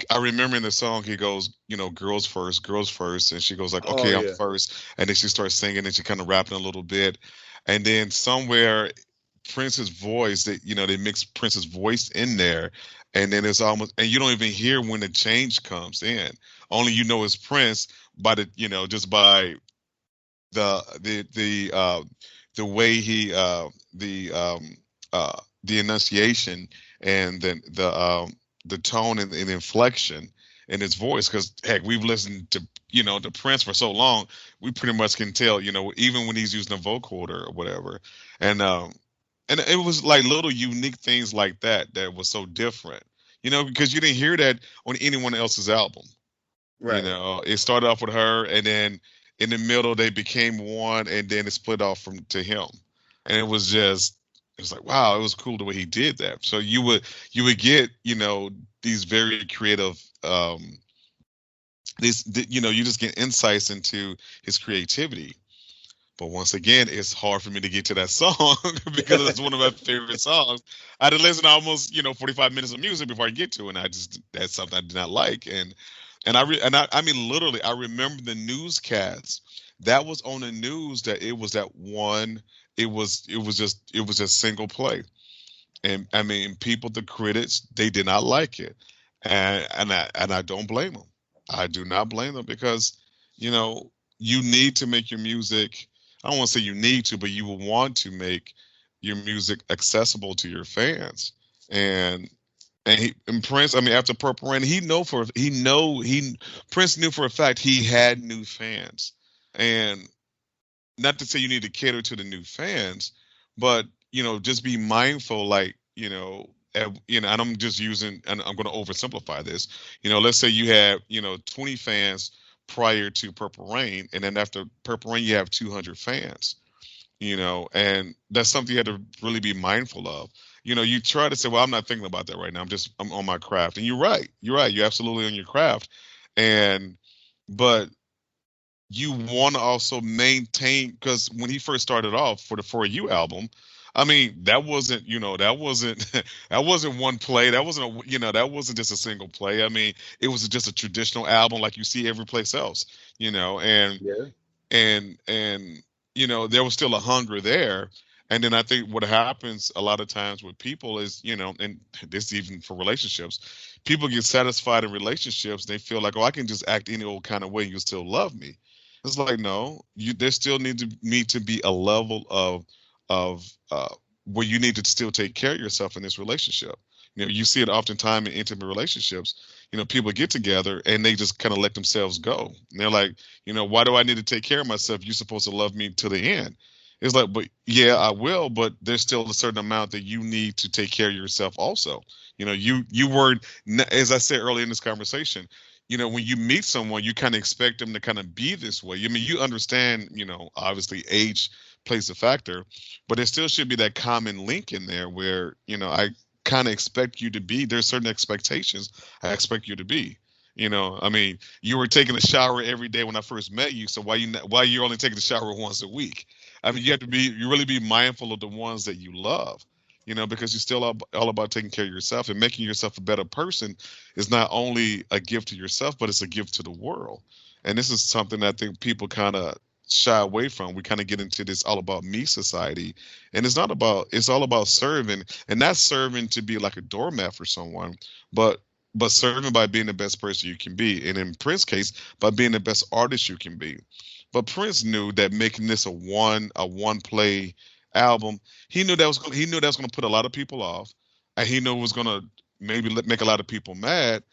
I remember in the song he goes, girls first, and she goes like, Oh okay, I'm yeah. first, and then she starts singing and she kind of rapping a little bit, and then somewhere Prince's voice, they mix Prince's voice in there, and then it's almost, and you don't even hear when the change comes in. Only it's Prince by just by the way he the enunciation, and then the tone and the inflection in his voice. Because heck, we've listened to Prince for so long, we pretty much can tell, even when he's using a vocoder or whatever. And it was like little unique things like that that was so different, because you didn't hear that on anyone else's album. You Right. know, it started off with her, and then in the middle they became one, and then it split off from to him, and it was like wow, it was cool the way he did that. So you would get these very creative you just get insights into his creativity. But once again, it's hard for me to get to that song because it's one of my favorite songs. I had to listen to almost 45 minutes of music before I get to it, and that's something I did not like. And I mean literally, I remember the newscast that was on the news that it was that one. It was just single play, and I mean people, the critics, they did not like it, and I don't blame them. I do not blame them because you know you need to make your music. I don't want to say you need to, but you will want to make your music accessible to your fans. And and Prince, I mean, after Purple Rain, Prince knew for a fact he had new fans, and not to say you need to cater to the new fans, but just be mindful, like and I'm just using, and I'm going to oversimplify this. Let's say you have 20 fans prior to Purple Rain, and then after Purple Rain, you have 200 fans. And that's something you have to really be mindful of. You try to say, well, I'm not thinking about that right now. I'm on my craft, and you're right. You're right. You're absolutely on your craft, and but you want to also maintain, because when he first started off for the For You album, I mean that wasn't that wasn't one play, that wasn't just a single play. I mean it was just a traditional album like you see every place else, and Yeah. and there was still a hunger there. And then I think what happens a lot of times with people is, and this even for relationships, people get satisfied in relationships. They feel like, oh, I can just act any old kind of way, you still love me. It's like, no, there still need to be a level of where you need to still take care of yourself in this relationship. You see it oftentimes in intimate relationships. People get together and they just kind of let themselves go. And they're like, why do I need to take care of myself? You're supposed to love me to the end. It's like, but yeah, I will, but there's still a certain amount that you need to take care of yourself also. You weren't, as I said earlier in this conversation, when you meet someone, you kind of expect them to kind of be this way. I mean, you understand, obviously age plays a factor, but there still should be that common link in there where, I kind of expect you to be, there's certain expectations I expect you to be. I mean, you were taking a shower every day when I first met you, so why you're only taking a shower once a week? I mean, you really be mindful of the ones that you love, because you're still all about taking care of yourself, and making yourself a better person is not only a gift to yourself, but it's a gift to the world. And this is something that I think people kind of shy away from. We kind of get into this all about me society, and it's all about serving, and not serving to be like a doormat for someone, but serving by being the best person you can be, and in Prince's case, by being the best artist you can be. But Prince knew that making this a one play album, he knew that was going to put a lot of people off, and he knew it was going to maybe make a lot of people mad.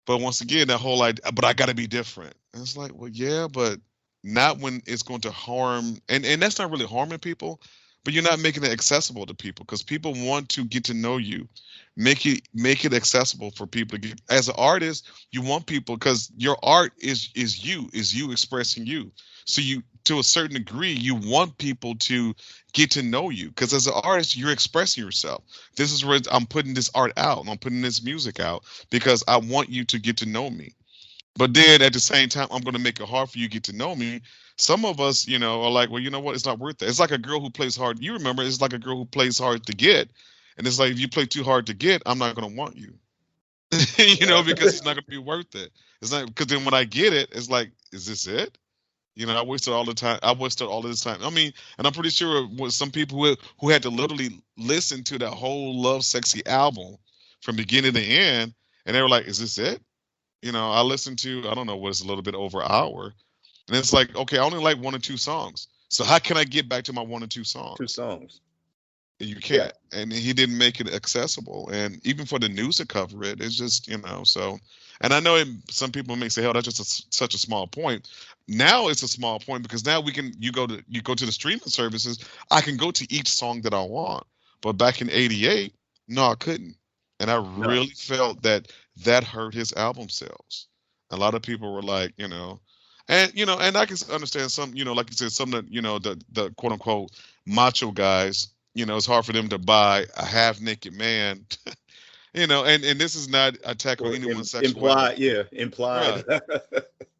But once again, that whole idea, but I got to be different. And it's like, well, yeah, but not when it's going to harm, and that's not really harming people, but you're not making it accessible to people, because people want to get to know you. Make it accessible for people to get. As an artist, you want people, because your art is you expressing you. So you, to a certain degree, you want people to get to know you, because as an artist, you're expressing yourself. This is where I'm putting this art out, and I'm putting this music out because I want you to get to know me. But then at the same time, I'm going to make it hard for you to get to know me. Some of us, are like, well, you know what? It's not worth it. It's like a girl who plays hard. You remember, it's like a girl who plays hard to get. And it's like, if you play too hard to get, I'm not going to want you, Yeah. because it's not going to be worth it. It's not, because then when I get it, it's like, is this it? I wasted all the time. I wasted all of this time. I mean, and I'm pretty sure with some people who had to literally listen to that whole Love Sexy album from beginning to end, and they were like, is this it? I listened to, I don't know, what is a little bit over an hour. And it's like, okay, I only like one or two songs. So how can I get back to my one or two Two songs? songs. You Yeah. can't. And he didn't make it accessible. And even for the news to cover it, it's just, so. And I know some people may say, "Hell, that's just such a small point." Now it's a small point because now you go to the streaming services. I can go to each song that I want. But back in '88, no, I couldn't. And I No. really felt that hurt his album sales. A lot of people were like, and I can understand some, like you said, some of the, the quote unquote macho guys, it's hard for them to buy a half naked man, and this is not attacking Or anyone's implied, sexuality. yeah, implied.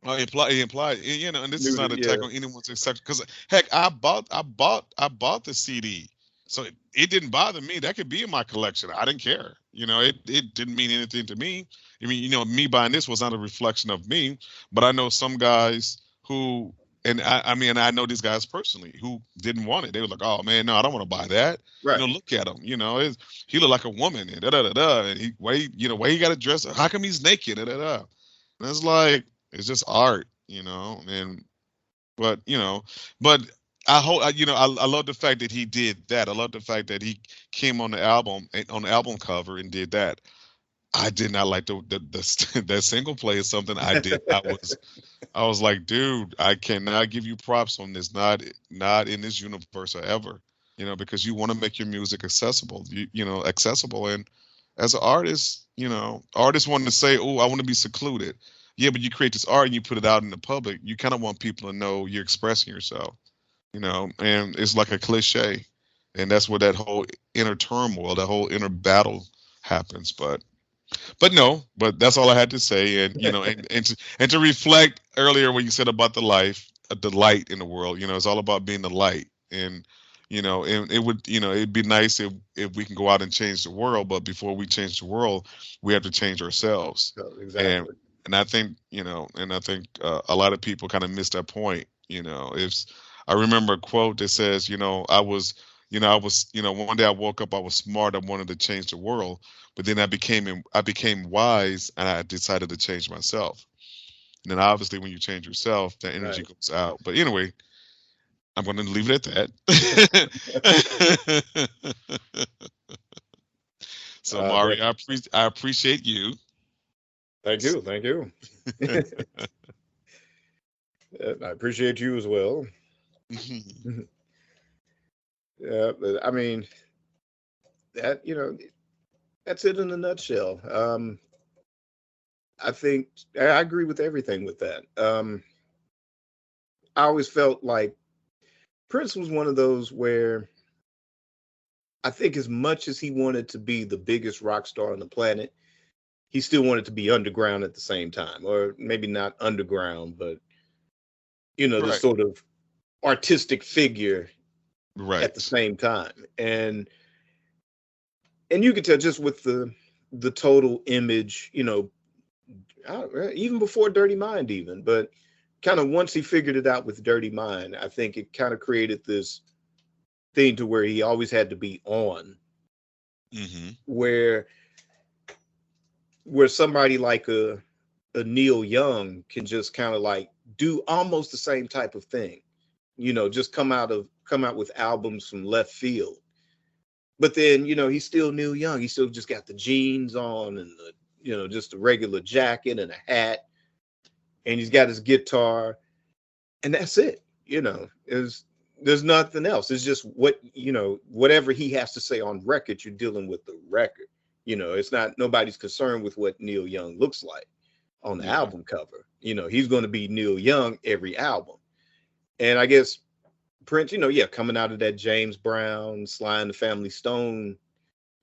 Right. Implied, and this is not Nudity, an attack yeah, on anyone's sexual. Because heck, I bought the CD, so it didn't bother me. That could be in my collection. I didn't care. It didn't mean anything to me. I mean, me buying this was not a reflection of me. But I know some guys who, and I mean, I know these guys personally who didn't want it. They were like, "Oh man, no, I don't want to buy that." right. Look at him. He looked like a woman, and da da da da. And why he got to dress? How come he's naked? Da da da. And it's like it's just art, and but but I hope I love the fact that he did that. I love the fact that he came on the album cover and did that. I did not like the that single play is something I did. I was like, dude, I cannot give you props on this. Not in this universe or ever. Because you want to make your music accessible. Accessible. And as an artist, artists want to say, "Oh, I want to be secluded." Yeah, but you create this art and you put it out in the public. You kind of want people to know you're expressing yourself. And it's like a cliche, and that's where that whole inner turmoil, that whole inner battle happens. But no, but that's all I had to say. And and to reflect earlier what you said about the light in the world. It's all about being the light. And it would, it'd be nice if we can go out and change the world. But before we change the world, we have to change ourselves. Oh, And exactly. and I think a lot of people kind of miss that point. If I remember a quote that says, one day I woke up, I was smart, I wanted to change the world, but then I became wise, and I decided to change myself. And then obviously, when you change yourself, that energy Right. goes out. But anyway, I'm going to leave it at that. So, But Mari, I appreciate you. thank you, thank you. I appreciate you as well. Yeah, but I mean that that's it in a nutshell. I think I agree with everything with that. I always felt like Prince was one of those where I think as much as he wanted to be the biggest rock star on the planet, he still wanted to be underground at the same time, or maybe not underground, but this Right, sort of artistic figure at the right. same time. And you could tell just with the total image, even before Dirty Mind, even, but kind of once he figured it out with Dirty Mind, I think it kind of created this thing to where he always had to be on, Hmm. where somebody like a Neil Young can just kind of like do almost the same type of thing, just come out with albums from left field. But then, he's still Neil Young. He still just got the jeans on and just a regular jacket and a hat, and he's got his guitar, and that's it. There's nothing else. It's just whatever he has to say on record, you're dealing with the record. It's not nobody's concerned with what Neil Young looks like on the Yeah. album cover. He's going to be Neil Young every album. And I guess Prince, yeah, coming out of that James Brown, Sly and the Family Stone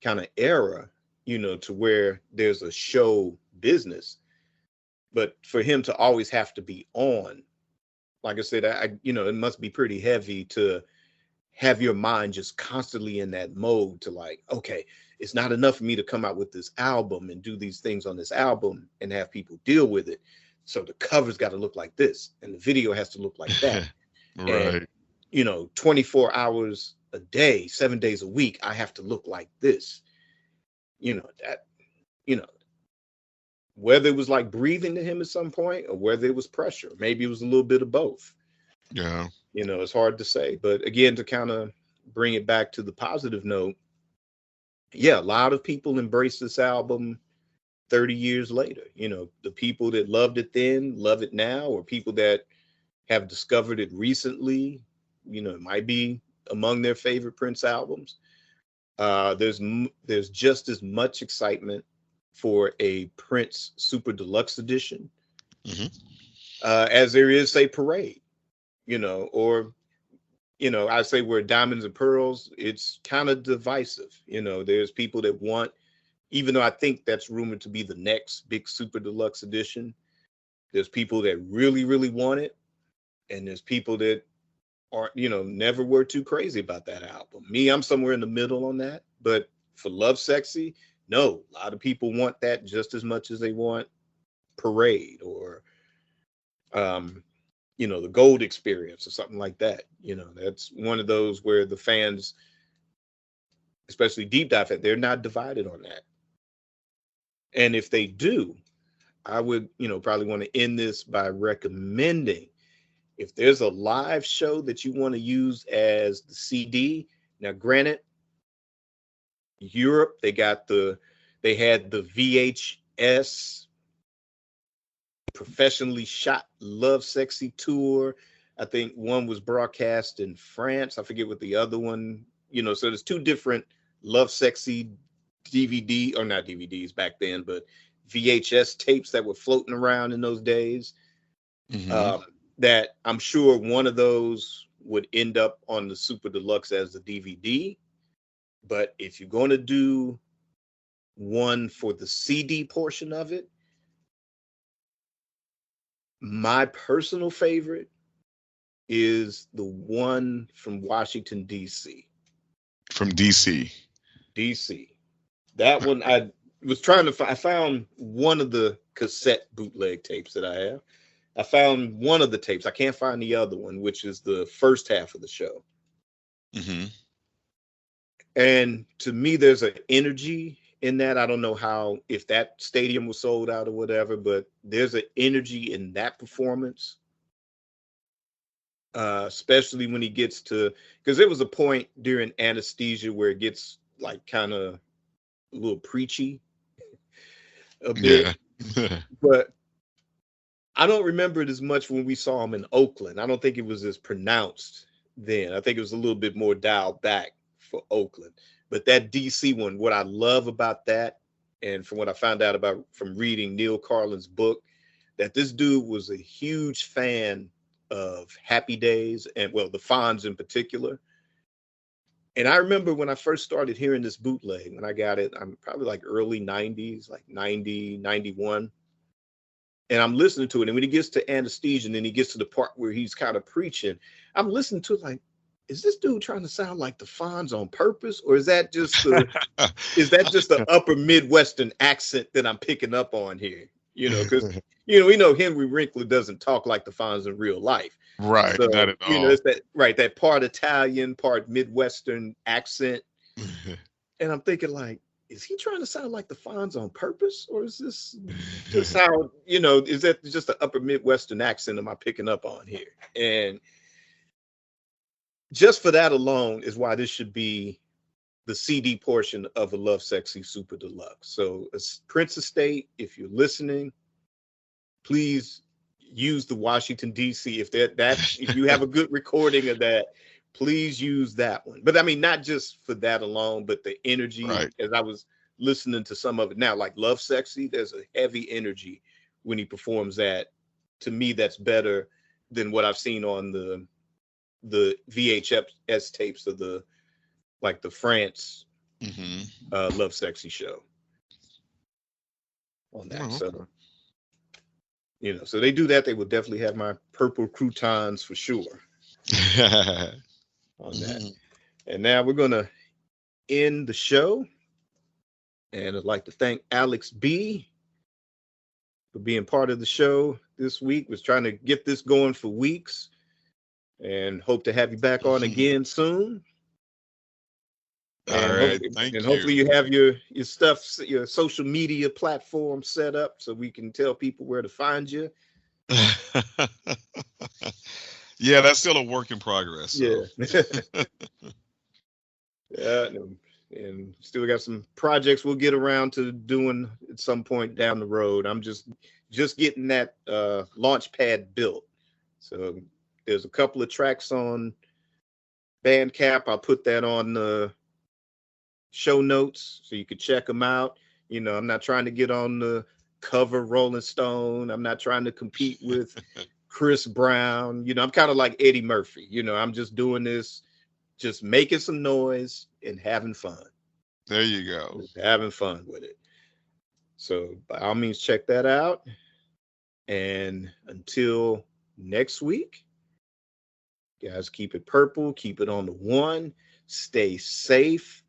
kind of era, to where there's a show business. But for him to always have to be on, like I said, it must be pretty heavy to have your mind just constantly in that mode to like, okay, it's not enough for me to come out with this album and do these things on this album and have people deal with it. So the cover's got to look like this and the video has to look like that. And, Right. 24 hours a day, 7 days a week, I have to look like this. That, you know, whether it was like breathing to him at some point or whether it was pressure, maybe it was a little bit of both. Yeah. It's hard to say. But again, to kind of bring it back to the positive note, yeah, a lot of people embrace this album 30 years later. The people that loved it then love it now, or people that have discovered it recently, it might be among their favorite Prince albums. There's just as much excitement for a Prince Super Deluxe edition Hmm. as there is, say, Parade, or, I say where Diamonds and Pearls, it's kind of divisive. There's people that want, even though I think that's rumored to be the next big super deluxe edition, there's people that really, really want it. And there's people that aren't, never were too crazy about that album. Me, I'm somewhere in the middle on that. But for Lovesexy, no, a lot of people want that just as much as they want Parade or, the Gold Experience or something like that. That's one of those where the fans, especially Deep Dive, they're not divided on that. And if they do, I would, probably want to end this by recommending, if there's a live show that you want to use as the CD. Now, granted, Europe, they had the VHS professionally shot Lovesexy tour. I think one was broadcast in France. I forget what the other one, so there's two different Lovesexy DVD, or not DVDs back then, but VHS tapes that were floating around in those days. Hmm. That I'm sure one of those would end up on the Super Deluxe as a DVD. But if you're going to do one for the CD portion of it, my personal favorite is the one from Washington, D.C. From DC. D.C. That one, I was trying to I found one of the cassette bootleg tapes that I have. I found one of the tapes. I can't find the other one, which is the first half of the show. Hmm. And to me, there's an energy in that. I don't know if that stadium was sold out or whatever, but there's an energy in that performance. Especially when he gets to, because there was a point during Anesthesia where it gets like kind of a little preachy a bit, Yeah. but I don't remember it as much when we saw him in Oakland. I don't think it was as pronounced then. I think it was a little bit more dialed back for Oakland. But that DC one, what I love about that, and from what I found out about from reading Neil Carlin's book, that this dude was a huge fan of Happy Days and, well, the Fonz in particular. And I remember when I first started hearing this bootleg, when I got it, I'm probably like early 90s, like 90, 91. And I'm listening to it. And when he gets to Anesthesia, and then he gets to the part where he's kind of preaching, I'm listening to it like, is this dude trying to sound like the Fonz on purpose? Or is that just the upper Midwestern accent that I'm picking up on here? Because we know Henry Winkler doesn't talk like the Fonz in real life. Right. So, Not at all. it's that part Italian, part Midwestern accent. And I'm thinking, like, is he trying to sound like the Fonz on purpose? Or is this just how, is that just the upper Midwestern accent am I picking up on here? And just for that alone is why this should be the CD portion of a Lovesexy Super Deluxe. So, Prince Estate, if you're listening, please use the Washington D.C. If you have a good recording of that, please use that one. But I mean, not just for that alone, but the energy. Right. As I was listening to some of it now, like Lovesexy, there's a heavy energy when he performs that. To me, that's better than what I've seen on the VHS tapes of the France Hmm. Lovesexy show on that. Oh, So okay. so they do that. They will definitely have my purple croutons for sure on that. Mhm. And now we're going to end the show. And I'd like to thank Alex B for being part of the show this week. Was trying to get this going for weeks and hope to have you back on again soon. All And right. Thank hopefully you. you have your stuff, your social media platform set up so we can tell people where to find you. Yeah, that's still a work in progress. So. Yeah. Yeah, and still got some projects we'll get around to doing at some point down the road. I'm just getting that launch pad built. So there's a couple of tracks on Bandcamp. I'll put that on the show notes so you can check them out. I'm not trying to get on the cover Rolling Stone. I'm not trying to compete with Chris Brown. I'm kind of like Eddie Murphy. I'm just doing this, just making some noise and having fun. There you go. Just having fun with it. So by all means, check that out. And until next week, guys, keep it purple, keep it on the one, stay safe,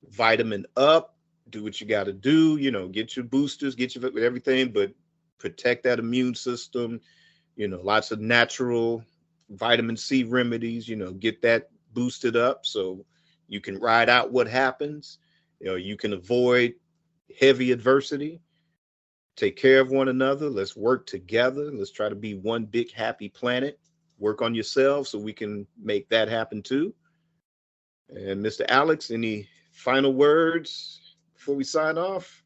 vitamin up, do what you got to do, get your boosters, get your everything, but protect that immune system, lots of natural vitamin C remedies, get that boosted up so you can ride out what happens. You can avoid heavy adversity. Take care of one another. Let's work together. Let's try to be one big happy planet. Work on yourself so we can make that happen too. And Mr. Alex, any final words before we sign off?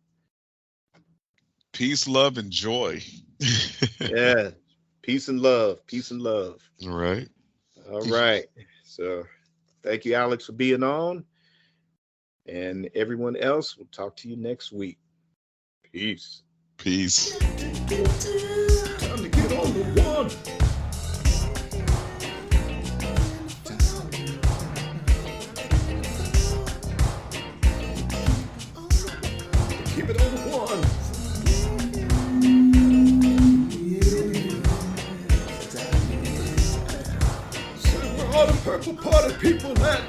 Peace, love, and joy. Yeah. Peace and love. Peace and love. All right. All right. So thank you, Alex, for being on. And everyone else, we'll talk to you next week. Peace. Peace. Time to get on the one. Keep it on the one. So we're all the purple party people that